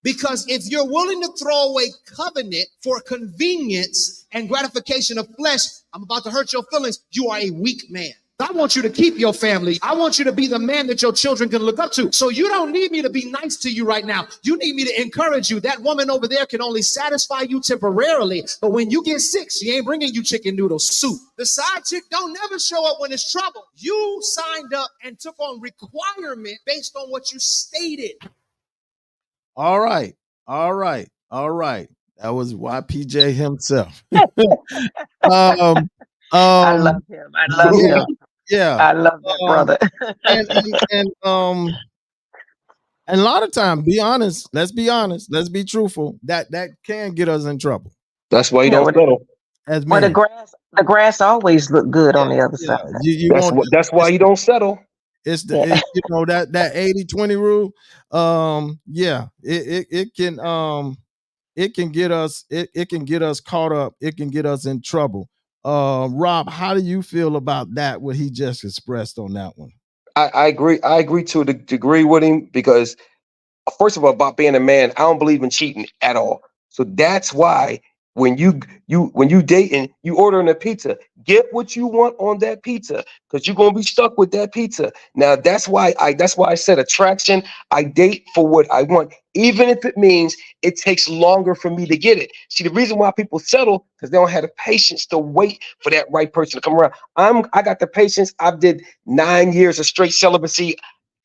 S9: Because if you're willing to throw away covenant for convenience and gratification of flesh, I'm about to hurt your feelings, you are a weak man. I want you to keep your family. I want you to be the man that your children can look up to. So you don't need me to be nice to you right now. You need me to encourage you. That woman over there can only satisfy you temporarily. But when you get sick, she ain't bringing you chicken noodle soup. The side chick don't never show up when it's trouble. You signed up and took on requirement based on what you stated.
S2: All right. All right. All right. That was YPJ himself. um,
S4: I
S2: um,
S4: love him. I love
S2: yeah,
S4: him.
S2: yeah.
S4: I love that
S2: Um,
S4: brother.
S2: and a lot of time, be honest. Let's be honest. Let's be truthful. That can get us in trouble
S5: That's why you
S4: Yeah,
S5: don't settle.
S2: as
S4: well,
S2: men.
S4: the grass always look good
S2: Yeah,
S4: on the other
S2: yeah.
S4: side.
S2: You won't.
S5: That's why you don't settle.
S2: It's
S4: Yeah.
S2: that 80-20 rule. Yeah, it can get us it can get us caught up, it can get us in trouble. Rob, how do you feel about that, what he just expressed on that one?
S5: I agree. I agree to a degree with him, because first of all, about being a man, I don't believe in cheating at all. So that's why when you dating, you ordering a pizza. Get what you want on that pizza, because you're gonna be stuck with that pizza. Now that's why I said attraction. I date for what I want, even if it means it takes longer for me to get it. See, the reason why people settle because they don't have the patience to wait for that right person to come around. I got the patience. I did 9 years of straight celibacy.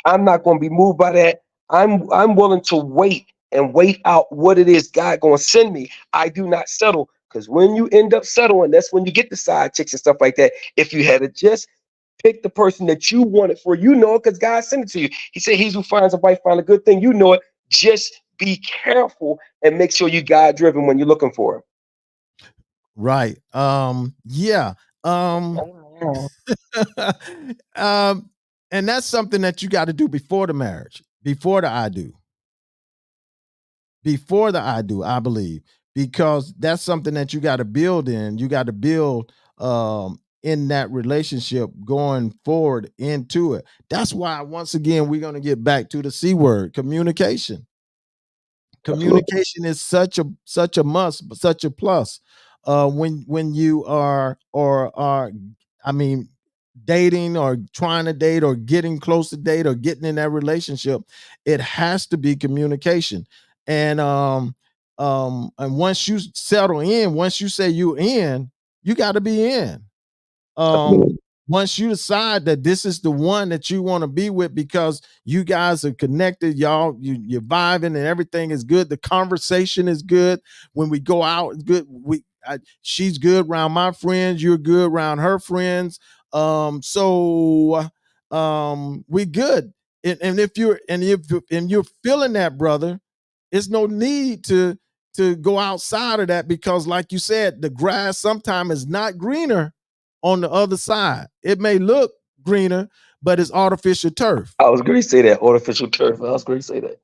S5: I'm not going to be moved by that. I'm willing to wait and wait out what it is God going to send me. I do not settle, because when you end up settling, that's when you get the side chicks and stuff like that. If you had to just pick the person that you wanted for, you know it, because God sent it to you. He said, "He who finds a wife find a good thing." You know it. Just be careful and make sure you God driven when you're looking for him.
S2: Right. Yeah.
S4: Amen.
S2: um, and that's something that you got to do before the marriage, before the I do, I believe, because that's something that you got to build in. You got to build in that relationship going forward into it. That's why, once again, we're going to get back to the C word, communication.
S5: Absolutely.
S2: Communication is such a must, such a plus. When you are or are, I mean, dating or trying to date or getting close to date or getting in that relationship, it has to be communication. And once you settle in, once you say you in, you got to be in. um
S5: Absolutely.
S2: Once you decide that this is the one that you want to be with, because you guys are connected, you're vibing and everything is good, the conversation is good, when we go out it's good, she's good around my friends, you're good around her friends, we good. And if you're feeling that, brother, it's no need to go outside of that, because like you said, the grass sometimes is not greener on the other side. It may look greener, but it's artificial turf.
S5: I was going to say that artificial turf. I was going to say that.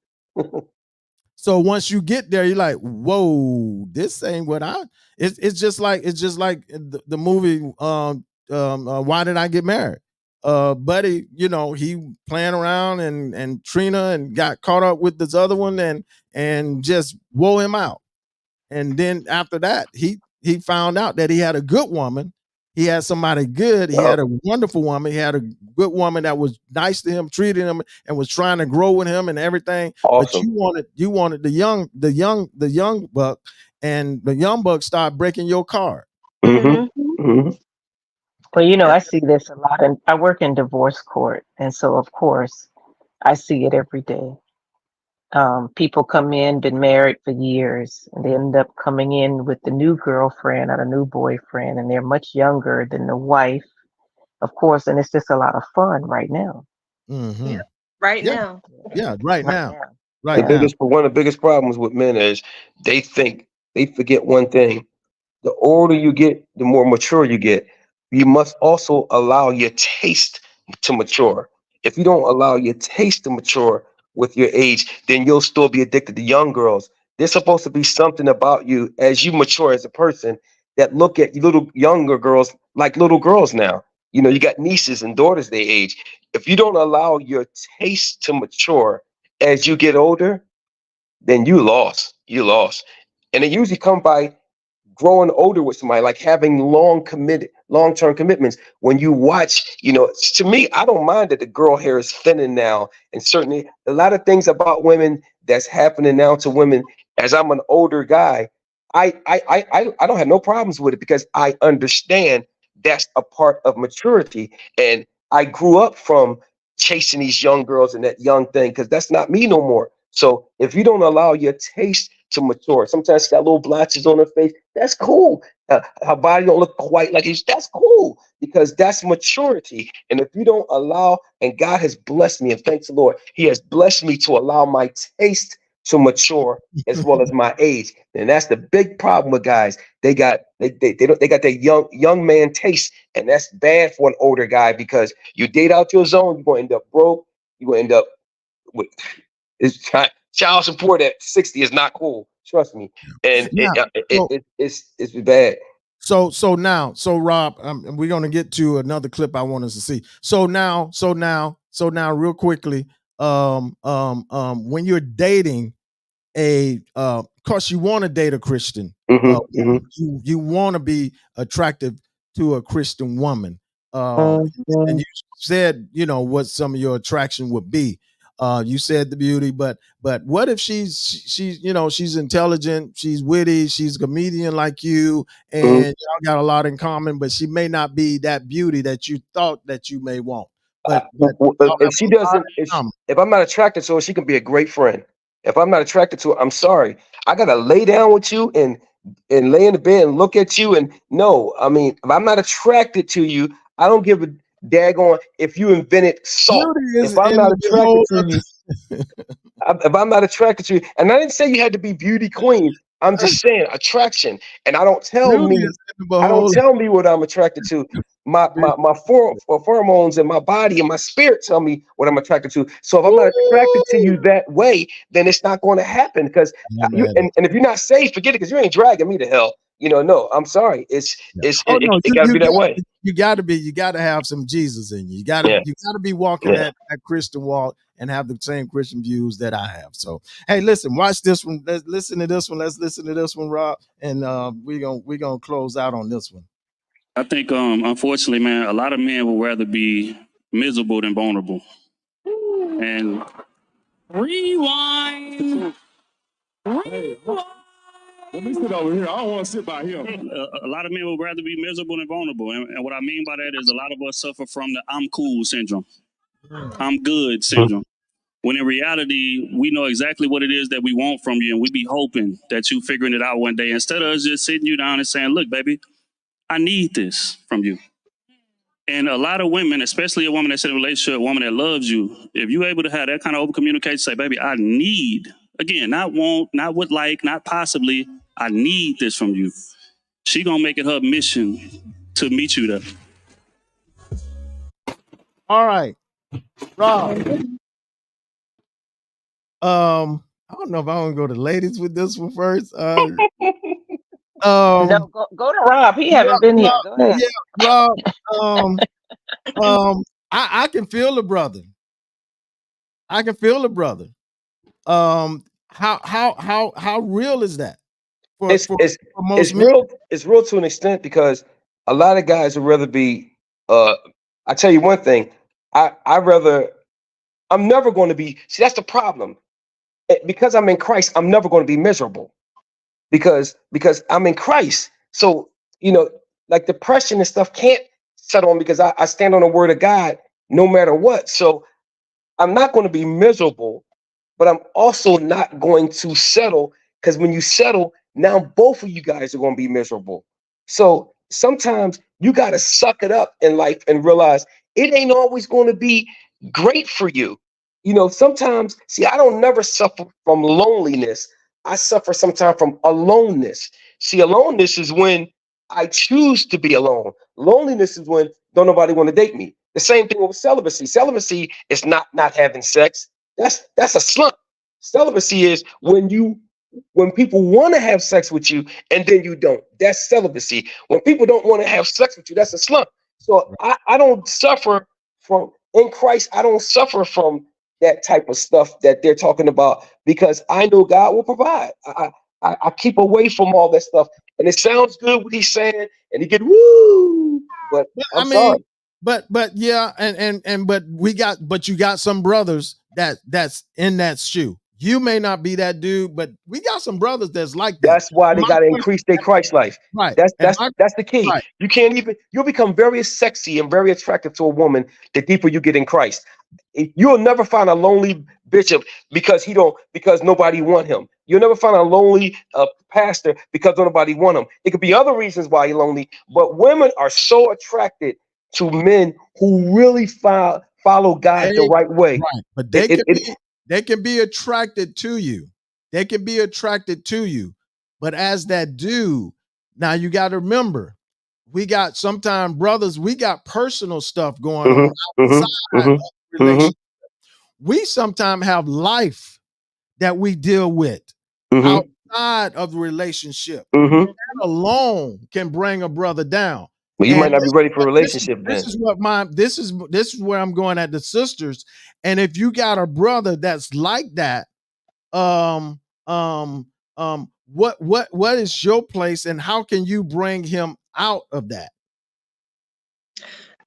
S2: So once you get there, you're like, whoa, this ain't what I. It's just like the movie. Why Did I Get Married? Buddy, he playing around and Trina and got caught up with this other one and just wore him out. And then after that, he found out that he had a good woman. He had somebody good. He
S5: Yup.
S2: had a wonderful woman. He had a good woman that was nice to him, treated him, and was trying to grow with him and everything. But
S5: Awesome.
S2: you wanted the young buck, and the young buck started breaking your card.
S5: Mm-hmm.
S3: Mhm.
S5: Mm-hmm.
S4: Well, I see this a lot, and I work in divorce court, and so of course I see it every day. People come in, been married for years, and they end up coming in with the new girlfriend or the new boyfriend, and they're much younger than the wife, of course, and it's just a lot of fun right now.
S2: Hmm.
S3: Yeah. Right
S2: Yeah,
S3: now.
S2: yeah. Right
S4: Right
S2: now,
S4: now.
S2: right
S5: The
S4: Yeah.
S2: now.
S5: biggest one of the biggest problems with men is they forget one thing. The older you get, the more mature you get. You must also allow your taste to mature. If you don't allow your taste to mature with your age, then you'll still be addicted to young girls. There's supposed to be something about you as you mature as a person that look at little younger girls like little girls now. You got nieces and daughters their age. If you don't allow your taste to mature as you get older, then you lost. You lost. And it usually come by growing older with somebody, like having long-term commitments. When you watch, to me, I don't mind that the girl hair is thinning now, and certainly a lot of things about women that's happening now to women. As I'm an older guy, I don't have no problems with it, because I understand that's a part of maturity, and I grew up from chasing these young girls and that young thing, because that's not me no more. So if you don't allow your taste to mature, sometimes she got little blotches on her face. That's cool. Her body don't look quite like it's. That's cool, because that's maturity. And if you don't allow, and God has blessed me, and thanks the Lord, He has blessed me to allow my taste to mature as well as my age. And that's the big problem with guys. They got that young man taste, and that's bad for an older guy, because you date out your zone, you're gonna end up broke. You're gonna end up with child support at 60 is not cool. Trust me, and
S2: Yeah. So
S5: it's bad.
S2: so Rob, we're gonna get to another clip I want us to see. Real quickly, when you're dating a course, you want to date a Christian. You want to be attractive to a Christian woman. And you said, what some of your attraction would be. You said the beauty, but what if she's she's intelligent, she's witty, she's a comedian like you, and y'all got a lot in common, but she may not be that beauty that you thought that you may want. But
S5: if she doesn't, if I'm not attracted to her, she can be a great friend. If I'm not attracted to her, I'm sorry. I gotta lay down with you and lay in the bed and look at you. And no, I mean, if I'm not attracted to you, I don't give a daggone if you invented salt. If I'm not attracted to you, if I'm not attracted to you, and I didn't say you had to be beauty queens. I'm just saying attraction, and I don't tell me what I'm attracted to. My pheromones and my body and my spirit tell me what I'm attracted to. So if I'm not attracted to you that way, then it's not going to happen. Because and if you're not safe, forget it. Because you ain't dragging me to hell. No, I'm sorry. It got to be that way.
S2: You got to have some Jesus in you. You got to be walking that Christian walk and have the same Christian views that I have. So, hey, listen, watch this one. Let's listen to this one. Let's listen to this one, Rob, and we're gonna close out on this one.
S10: I think, unfortunately, man, a lot of men would rather be miserable than vulnerable. And rewind. Let me sit over here. I don't want to sit by him. A lot of men would rather be miserable than vulnerable. And what I mean by that is a lot of us suffer from the I'm cool syndrome. I'm good syndrome. When in reality, we know exactly what it is that we want from you, and we be hoping that you figuring it out one day instead of us just sitting you down and saying, look, baby, I need this from you. And a lot of women, especially a woman that's in a relationship, a woman that loves you, if you're able to have that kind of open communication, say, baby, I need, again, not want, not would like, not possibly, I need this from you. She gonna make it her mission to meet you there.
S2: All right, Rob. I don't know if I want to go to ladies with this one first.
S4: No, go to Rob. He haven't been here. Go ahead.
S2: Yeah, Rob. I can feel the brother. How real is that? For most men?
S5: It's real to an extent because a lot of guys would rather be. I tell you one thing. I'm never going to be. See, that's the problem. Because I'm in Christ, I'm never going to be miserable. Because I'm in Christ. So like depression and stuff can't settle on me because I stand on the word of God no matter what. So I'm not going to be miserable, but I'm also not going to settle because when you settle, now both of you guys are going to be miserable. So sometimes you got to suck it up in life and realize it ain't always going to be great for you. Sometimes, see, I don't never suffer from loneliness. I suffer sometimes from aloneness. See, aloneness is when I choose to be alone. Loneliness is when don't nobody want to date me. The same thing with celibacy. Celibacy is not having sex. That's a slump. Celibacy is when people want to have sex with you and then you don't. That's celibacy. When people don't want to have sex with you, that's a slump. So I don't suffer from in Christ. I don't suffer from that type of stuff that they're talking about because I know God will provide. I keep away from all that stuff, and it sounds good what he's saying, and he get woo. But I'm sorry.
S2: But yeah, but you got some brothers that's in that shoe. You may not be that dude, but we got some brothers that's like that.
S5: That's why they got to increase their Christ life.
S2: Right.
S5: That's the key. Right. You'll become very sexy and very attractive to a woman the deeper you get in Christ. You'll never find a lonely bishop because nobody want him. You'll never find a lonely pastor because nobody want him. It could be other reasons why you're lonely, but women are so attracted to men who really follow God the right way.
S2: Right. But they can be attracted to you. They can be attracted to you. But as that dude, now you got to remember, we got sometimes brothers, we got personal stuff going on outside of relationship. We sometimes have life that we deal with outside of the relationship. That alone can bring a brother down.
S5: Well, you might not be ready for a relationship.
S2: This is where I'm going at the sisters. And if you got a brother that's like that, What is your place, and how can you bring him out of that?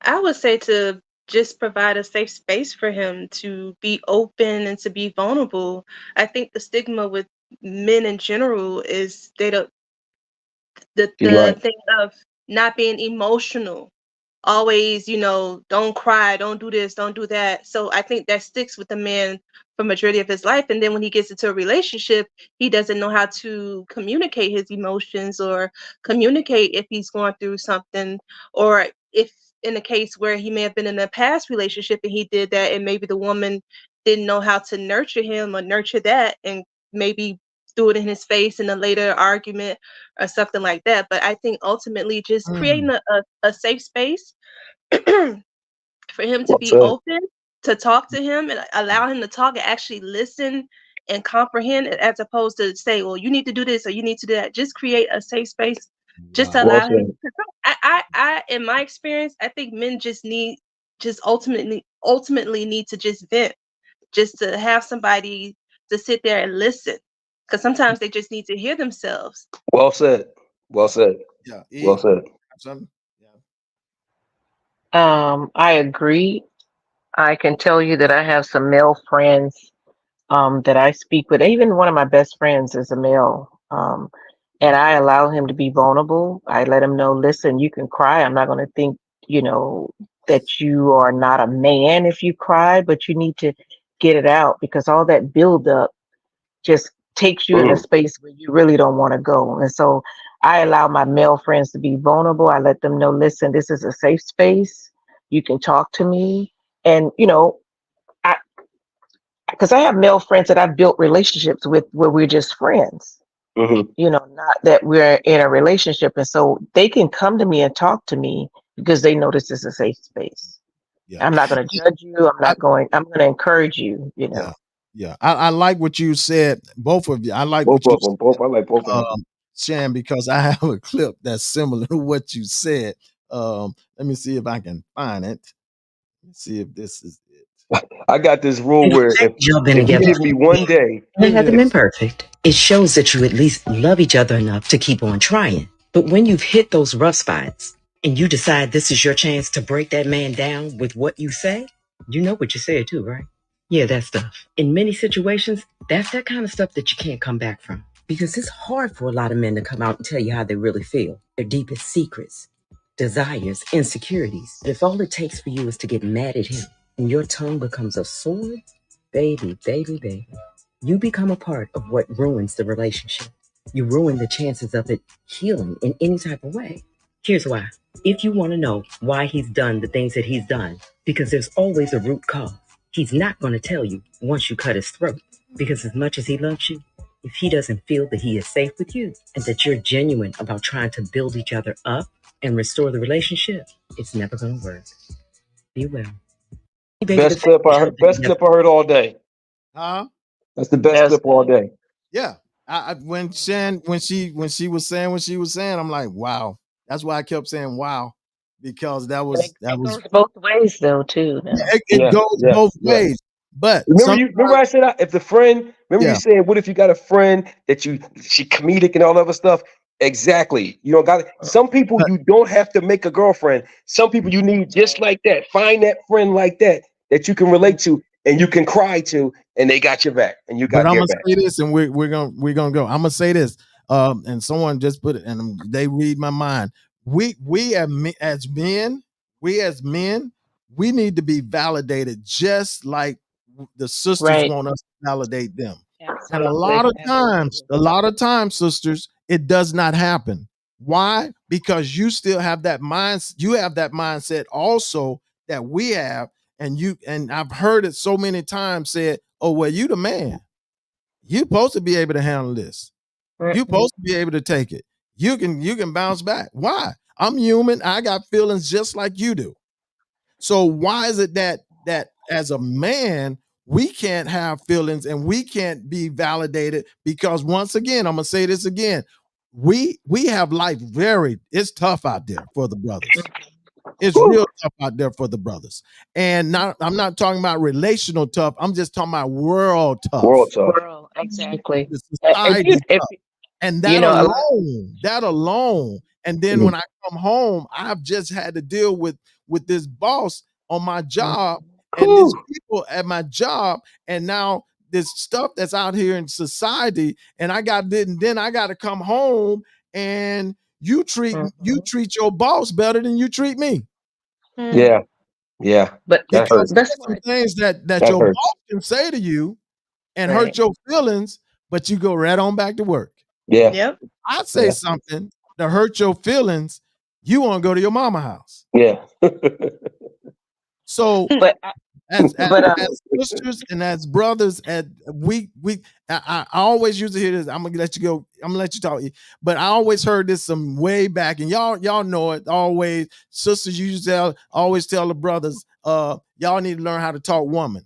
S3: I would say to just provide a safe space for him to be open and to be vulnerable. I think the stigma with men in general is they don't
S5: She's
S3: the
S5: right.
S3: thing of not being emotional, always, don't cry, don't do this, don't do that. So I think that sticks with the man for majority of his life. And then when he gets into a relationship, he doesn't know how to communicate his emotions or communicate if he's going through something, or if in a case where he may have been in a past relationship and he did that, and maybe the woman didn't know how to nurture him or nurture that, and maybe threw it in his face in a later argument or something like that. But I think ultimately just creating
S2: Mm,
S3: a safe space for him to
S5: Well
S3: be
S5: said.
S3: open, to talk to him and allow him to talk and actually listen and comprehend, as opposed to say, well, you need to do this or you need to do that. Just create a safe space, just to
S2: wow.
S5: Well
S3: allow him.
S5: said.
S3: I in my experience, I think men just ultimately need to just vent, just to have somebody to sit there and listen, because sometimes they just need to hear themselves.
S5: Well said. Well
S2: Yeah,
S5: said.
S2: yeah.
S5: Well
S2: E,
S5: said.
S2: something? Yeah.
S4: I agree. I can tell you that I have some male friends that I speak with. Even one of my best friends is a male. And I allow him to be vulnerable. I let him know, listen, you can cry. I'm not going to think, you know, that you are not a man if you cry, but you need to get it out because all that buildup just takes you in a
S5: Mm.
S4: space where you really don't want to go. And so I allow my male friends to be vulnerable. I let them know, listen, this is a safe space. You can talk to me. And, I, because I have male friends that I've built relationships with where we're just friends,
S5: Hmm.
S4: not that we're in a relationship. And so they can come to me and talk to me because they know this is a safe space.
S2: Yeah.
S4: I'm not going to judge you. I'm going to encourage you.
S2: Yeah, yeah. I like what you said, both of you. I like
S5: Both
S2: what you
S5: of them. Both. I like both of
S2: said,
S5: them.
S2: Shan, because I have a clip that's similar to what you said. Let me see if I can find it. Let's see if this is it.
S5: I got this rule
S7: And the
S5: where
S7: fact that y'all been
S5: if you
S7: together
S5: give
S7: for
S5: me
S7: years
S5: one day,
S7: and it hasn't
S2: Here
S7: been perfect, it shows that you at least love each other enough to keep on trying. But when you've hit those rough spots and you decide this is your chance to break that man down with what you say, you know what you said too, right? Yeah, that stuff. In many situations, that's that kind of stuff that you can't come back from. Because it's hard for a lot of men to come out and tell you how they really feel, their deepest secrets, desires, insecurities. But if all it takes for you is to get mad at him and your tongue becomes a sword, baby, baby, baby, you become a part of what ruins the relationship. You ruin the chances of it healing in any type of way. Here's why. If you want to know why he's done the things that he's done, because there's always a root cause. He's not going to tell you once you cut his throat, because as much as he loves you, if he doesn't feel that he is safe with you and that you're genuine about trying to build each other up and restore the relationship, it's never going to work. Be well. Hey, baby, the
S5: best
S7: fact
S5: clip
S7: that
S5: I
S7: y'all
S5: heard.
S7: been
S5: Best
S7: together.
S5: clip I heard all day.
S2: huh?
S5: That's the best
S4: That's
S5: clip all
S4: good.
S5: day.
S2: Yeah. When Shan when she was saying what she was saying, I'm like, wow. That's why I kept saying wow, because that
S4: And
S2: was
S4: it goes both ways though, too.
S2: yeah,
S4: Now.
S2: it
S5: Yeah.
S2: goes
S5: Yeah.
S2: both
S5: Yeah.
S2: ways. But
S5: Remember
S2: sometimes,
S5: I said if the friend, remember you
S2: yeah,
S5: saying, what if you got a friend that she comedic and all that other stuff? Exactly. You know, got some people
S2: but
S5: you don't have to make a girlfriend. Some people you need just like that. Find that friend like that you can relate to and you can cry to, and they got your back and you
S2: But
S5: got
S2: I'm
S5: their
S2: gonna
S5: back.
S2: say this, and we're gonna go. I'm gonna say this, and someone just put it, and they read my mind. As men, we need to be validated, just like the sisters
S4: Right.
S2: want us to validate them. And
S4: Absolutely. Absolutely.
S2: a lot of times, sisters, it does not happen. Why? Because you still have that mind. You have that mindset also that we have, and I've heard it so many times said, "Oh, well, you the man. You supposed to be able to handle this. You
S4: Mm-mm.
S2: supposed to be able to take it. You can bounce back. Why? I'm human. I got feelings just like you do. So why is it that as a man we can't have feelings and we can't be validated? Because once again, I'm gonna say this again. We have life it's tough out there for the brothers. It's
S5: Whew.
S2: real tough out there for the brothers. And I'm not talking about relational tough. I'm just talking about world
S5: World
S2: tough.
S5: tough.
S4: World. exactly.
S2: the
S4: If
S2: society
S4: you, if
S2: stuff. And
S4: you know, a lot.
S2: that alone. And then when I come home, I've just had to deal with this boss on my job and these people at my job, and now this stuff that's out here in society, and then I got to come home and you treat your boss better than you treat me.
S5: Yeah. Yeah.
S4: But
S5: That
S2: Because
S5: hurts.
S4: that's
S2: there's some
S4: why.
S2: things that
S5: That
S2: your
S5: hurts.
S2: boss can say to you and
S4: Right.
S2: hurt your feelings, but you go right on back to work.
S5: Yeah.
S3: Yep.
S2: I say
S5: Yeah.
S2: something to hurt your feelings, you want to go to your mama house.
S5: Yeah.
S2: So
S4: But
S2: as
S4: but
S2: sisters and as brothers, I always used to hear this. I'm gonna let you go. I'm gonna let you talk. But I always heard this some way back, and y'all know it. Always sisters used to always tell the brothers, y'all need to learn how to talk woman.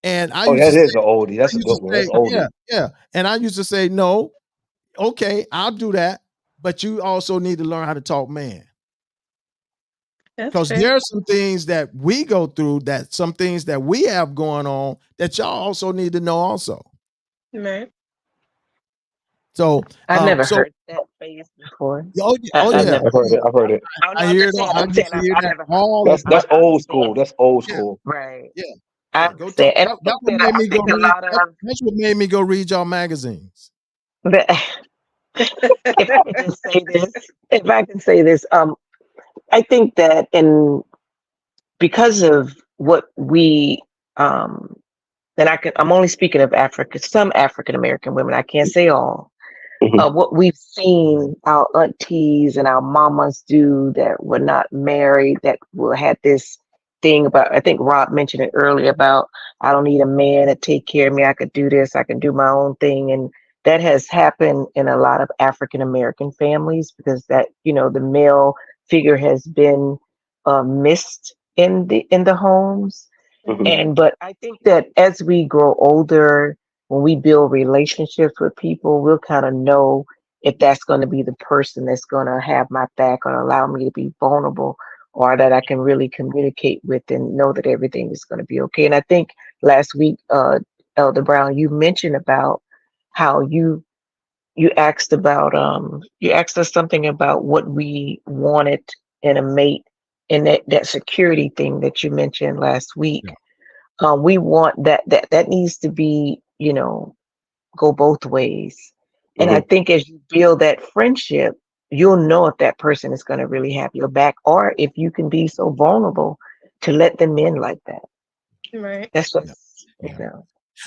S2: And I
S5: Oh,
S2: used to
S5: that
S2: say,
S5: is an oldie. That's a good one. That's oldie.
S2: yeah. And I used to say, no, okay, I'll do that, but you also need to learn how to talk man.
S3: That's
S2: Because
S3: fair.
S2: there are some things that we go through, that some things that we have going on that y'all also need to know also.
S3: Right.
S2: So
S4: I've never heard that phrase before.
S2: oh
S4: I've
S2: yeah,
S4: never
S5: I've heard it. I've heard it.
S4: Oh no,
S2: I
S4: I'm
S2: hear
S4: just
S2: that.
S4: saying.
S2: I
S4: I'm
S2: used
S4: saying
S2: to hear
S4: I've
S2: that
S4: never heard.
S2: all the
S5: That's
S2: time.
S4: I
S5: old
S4: understand.
S5: school. That's old
S2: Yeah,
S5: school.
S4: Right.
S2: yeah,
S4: I
S2: yeah. Go talk.
S4: understand, and I
S2: That's
S4: think
S2: what
S4: that
S2: made
S4: I
S2: me go
S4: think a
S2: read.
S4: lot of
S2: That's what made me go read y'all magazines.
S4: that. If I can just say this, if I can say this, I think that because of what we and I'm only speaking of Africa, some African American women, I can't say all,
S5: Mhm.
S4: what we've seen our aunties and our mamas do that were not married, that will had this thing about, I think Rob mentioned it earlier about, I don't need a man to take care of me. I could do this. I can do my own thing. And that has happened in a lot of African American families because that, the male figure has been missed in the homes.
S5: Mhm.
S4: But I think that as we grow older, when we build relationships with people, we'll kind of know if that's going to be the person that's going to have my back or allow me to be vulnerable, or that I can really communicate with and know that everything is going to be okay. And I think last week, Elder Brown, you mentioned about how you asked us something about what we wanted in a mate, and that security thing that you mentioned last week.
S2: Yeah.
S4: We want that needs to be, go both ways. And I
S5: Mhm.
S4: think as you build that friendship, you'll know if that person is going to really have your back, or if you can be so vulnerable to let them in like that.
S3: Right.
S4: That's
S2: Yeah.
S4: just,
S2: Yeah.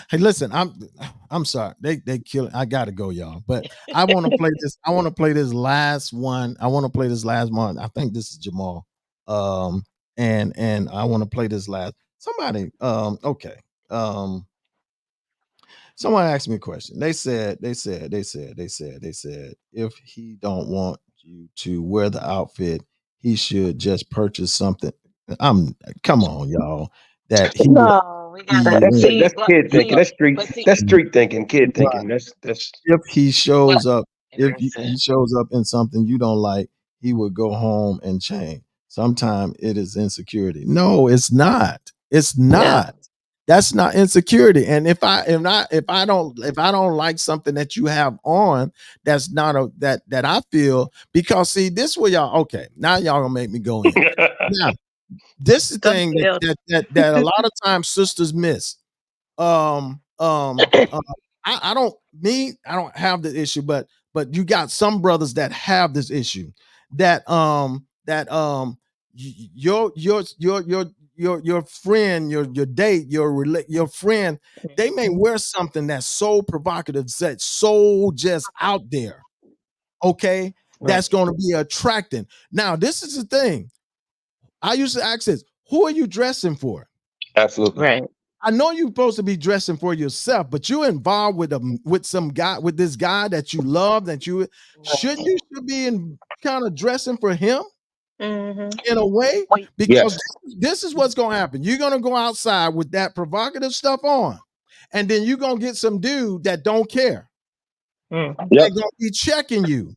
S2: Hey, listen, I'm sorry. They kill it. I gotta go, y'all. But I want to play this. I want to play this last one. I want to play this last one. I think this is Jamal. Um, and I want to play this last. Somebody, okay. Someone asked me a question. They said, if he don't want you to wear the outfit, he should just purchase something. I'm Come on, y'all. That he would
S4: no, we
S2: be
S4: gotta see,
S5: That's kid thinking. That's street.
S4: but see,
S5: That's street thinking. Kid
S2: right.
S5: thinking. That's.
S2: If he
S4: but
S2: shows up, if he
S4: listen,
S2: shows up in something you don't like, he would go home and change. Sometimes it is insecurity. No, it's not. It's
S4: no,
S2: not. That's not insecurity. And if I don't like something that you have on, that's not that I feel, because see, this where y'all, okay, now y'all gonna make me go in. Now, this is the
S3: Go
S2: thing
S3: ahead.
S2: that a lot of times sisters miss. um um uh, I don't have the issue, but you got some brothers that have this issue, that your friend, your date, your friend, they may wear something that's so provocative, that's so just out there, okay,
S4: right,
S2: that's going to be attracting. Now this is the thing, I used to ask this, who are you dressing for?
S5: Absolutely.
S4: right,
S2: I know you're supposed to be dressing for yourself, but you're involved with some guy, with this guy that you love, that you shouldn't, you should be in kind of dressing for him
S3: Mm-hmm.
S2: in a way,
S4: wait,
S2: because
S5: Yes.
S2: this is what's gonna happen. You're gonna go outside with that provocative stuff on, and then you're gonna get some dude that don't care.
S5: Yep.
S2: They're gonna be checking you.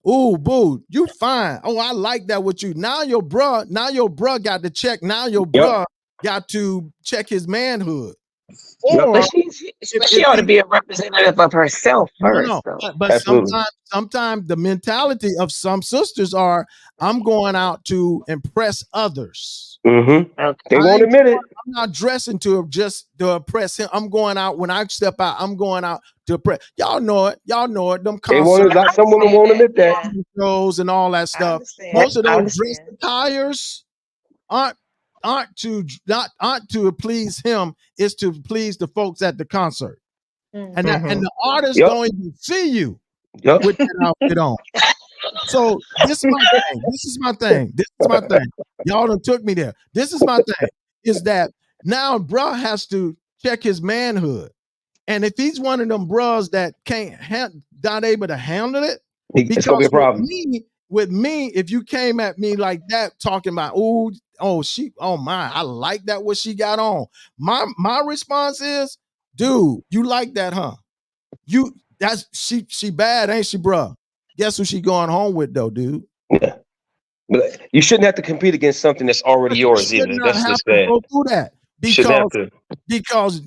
S2: Ooh, boo, you fine. Oh, I like that with you. Now your bruh got to check. Now your
S5: Yep.
S2: bruh got to check his manhood. Or
S4: But she ought to
S2: if
S4: be a representative of herself
S2: no,
S4: first, though.
S2: but
S5: Absolutely.
S2: sometimes the mentality of some sisters are, I'm going out to impress others.
S5: Mm-hmm.
S4: Okay.
S5: They
S2: I
S5: won't
S2: ain't
S5: admit it.
S2: I'm not dressing to just to impress him. I'm going out when I step out. I'm going out to impress. Y'all know it. Y'all know it. Them
S5: They won't.
S2: concerts,
S5: Some women won't admit that.
S4: Yeah,
S2: shows, and all that
S4: I
S2: stuff.
S4: understand.
S2: Most of
S4: I
S2: those dress
S4: understand.
S2: attires aren't to please him. It's to please the folks at the concert. And
S4: Mhm.
S2: the artists
S5: Yep.
S2: don't even see you
S5: Yep.
S2: with that outfit on. So this is my thing. This is my thing. This is my thing. Y'all done took me there. This is my thing. Is that now bruh has to check his manhood. And if he's one of them bros that not able to handle it,
S5: It's gonna be
S2: because
S5: a problem.
S2: with me, if you came at me like that, talking about, oh my, I like that what she got on. My response is, dude, you like that, huh? She bad, ain't she, bruh? Guess who she going home with though, dude?
S5: Yeah. But you shouldn't have to compete against something that's already
S2: But you
S5: yours
S2: should
S5: either.
S2: not
S5: That's
S2: have
S5: just
S2: to
S5: bad.
S2: go through that
S5: Shouldn't have
S2: because
S5: to.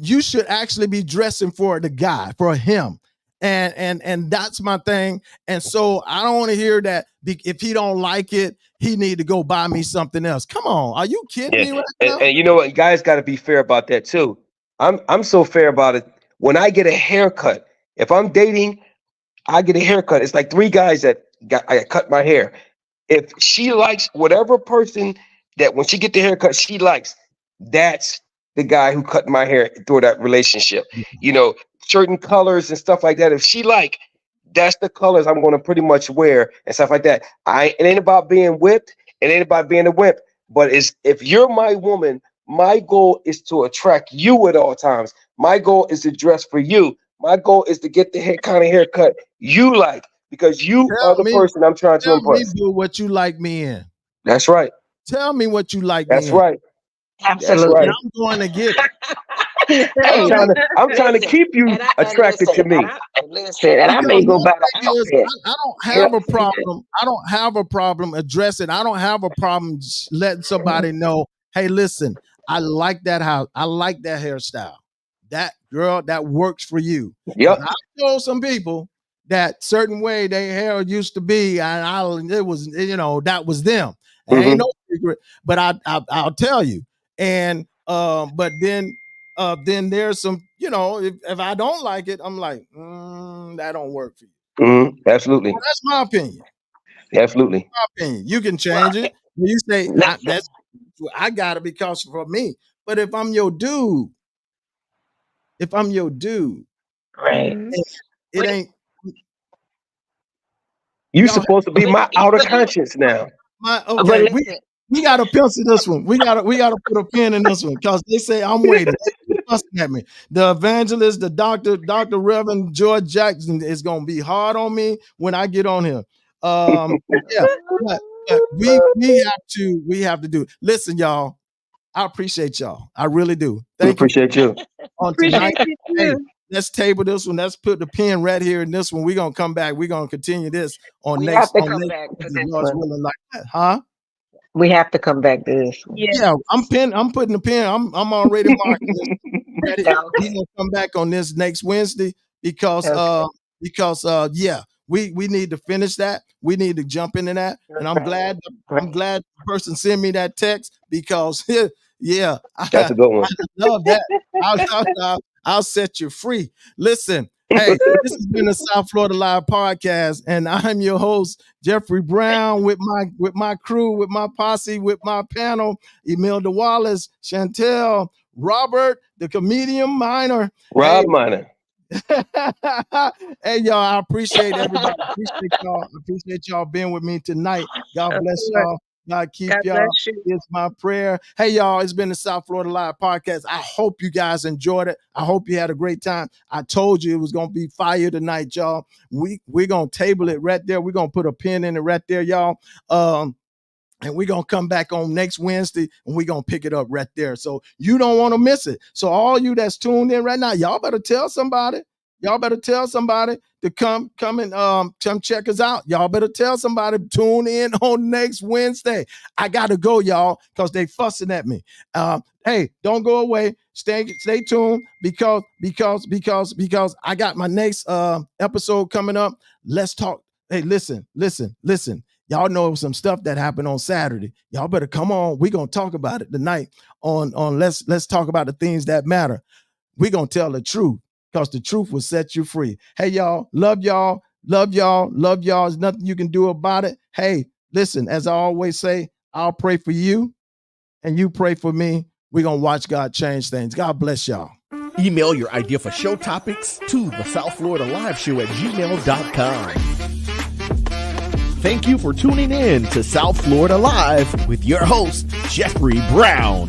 S2: you should actually be dressing for the guy, for him. And that's my thing. And so I don't want to hear that if he don't like it, he need to go buy me something else. Come on, are you kidding
S5: Yeah.
S2: me right
S5: And,
S2: now?
S5: and you know what? Guys got to be fair about that too. I'm so fair about it. When I get a haircut, if I'm dating, I get a haircut. It's like three guys that I cut my hair. If she likes whatever person that when she get the haircut she likes, that's the guy who cut my hair through that relationship. You know, certain colors and stuff like that. If she like, that's the colors I'm going to pretty much wear and stuff like that. It ain't about being whipped. It ain't about being a whip. But it's if you're my woman, my goal is to attract you at all times. My goal is to dress for you. My goal is to get the kind of haircut you like because you are
S2: Tell
S5: the
S2: me,
S5: person I'm trying to
S2: tell me,
S5: impress.
S2: boo, what you like me in.
S5: That's right.
S2: Tell me what you like me
S5: That's
S2: in.
S5: right. That's
S2: And
S5: right.
S4: Absolutely.
S2: I'm going to get it.
S5: I'm
S4: Hey,
S2: Tell me.
S5: trying to I'm trying to
S4: listen,
S5: keep you attracted to me.
S4: and I
S2: Because
S4: may go
S2: my
S4: buy the
S2: thing is,
S4: outfit.
S2: I don't
S4: You
S2: have a
S4: understand?
S2: problem. I don't have a problem addressing. I don't have a problem letting somebody know, hey, listen, I like that house. I like that hairstyle. That girl, that works for you. Because
S5: Yep.
S2: I told some people that certain way their hair used to be, and it was, that was them. Ain't
S5: Hmm.
S2: no secret, but I'll tell you. And but then there's some, if I don't like it, I'm like, that don't work for you.
S5: Hmm. Absolutely.
S2: Well, that's my opinion.
S5: Absolutely.
S2: My opinion. You can
S4: Well,
S2: change it. You say
S4: listen,
S2: I got it because for me. But if I'm your dude,
S4: right.
S2: it, it
S4: But
S2: ain't
S5: You
S2: y'all.
S5: supposed to be
S4: but
S5: my outer conscience now.
S2: Okay,
S4: listen,
S2: we got to pencil this one. We gotta put a pin in this one because they say I'm waiting. They fussing at me. The evangelist, the Dr. Reverend George Jackson is gonna be hard on me when I get on here. Yeah, but we have to do it. Listen, y'all. I appreciate y'all. I really do.
S5: We
S2: Thank you
S5: appreciate you.
S2: on tonight.
S3: Appreciate you
S2: Hey,
S3: too.
S2: let's table this one. Let's put the pin right here in this one. We're gonna come back. We're gonna continue this on
S4: we have
S2: next
S4: to
S2: on
S4: come
S2: next
S4: back to
S2: Wednesday,
S4: this
S2: Lord's
S4: one.
S2: willing, like that, huh?
S4: We have to come back to this one.
S3: Yeah.
S2: Yeah, I'm putting the pin. I'm already marking this ready. We
S4: Okay.
S2: gonna come back on this next Wednesday because
S4: Okay.
S2: yeah, we need to finish that. We need to jump into that. And I'm
S4: Right.
S2: glad I'm
S4: Right.
S2: glad the person sent me that text because yeah,
S5: That's
S2: I
S5: a good one.
S2: love that. I'll set you free. Listen, hey, this has been the South Florida Live Podcast, and I'm your host, Jeffrey Brown, with my crew, with my posse, with my panel, Imelda Wallace, Chantel, Robert, the comedian minor. Hey,
S5: Rob Minor.
S2: hey, y'all, I appreciate everybody. Appreciate y'all. Appreciate y'all being with me tonight. God
S3: Of
S2: bless
S3: course.
S2: y'all. God keep
S3: God
S2: y'all.
S3: bless you.
S2: It's my prayer. Hey, y'all, it's been the South Florida Live Podcast. I hope you guys enjoyed it. I hope you had a great time. I told you it was going to be fire tonight, y'all. We're going to table it right there. We're going to put a pin in it right there, y'all. And we're going to come back on next Wednesday and we're going to pick it up right there. So you don't want to miss it. So all you that's tuned in right now, y'all better tell somebody. Y'all better tell somebody to come and come check us out. Y'all better tell somebody to tune in on next Wednesday. I gotta go, y'all, because they fussing at me. Hey, don't go away. Stay tuned because I got my next episode coming up. Let's talk. Hey, listen. Y'all know some stuff that happened on Saturday. Y'all better come on. We're gonna talk about it tonight on let's talk about the things that matter. We're gonna tell the truth because the truth will set you free. Hey, y'all, love y'all. There's nothing you can do about it. Hey, listen, as I always say, I'll pray for you and you pray for me. We're gonna watch God change things. God bless y'all.
S1: Email your idea for show topics to the South Florida Live Show at gmail.com. Thank you for tuning in to South Florida Live with your host, Jeffrey Brown.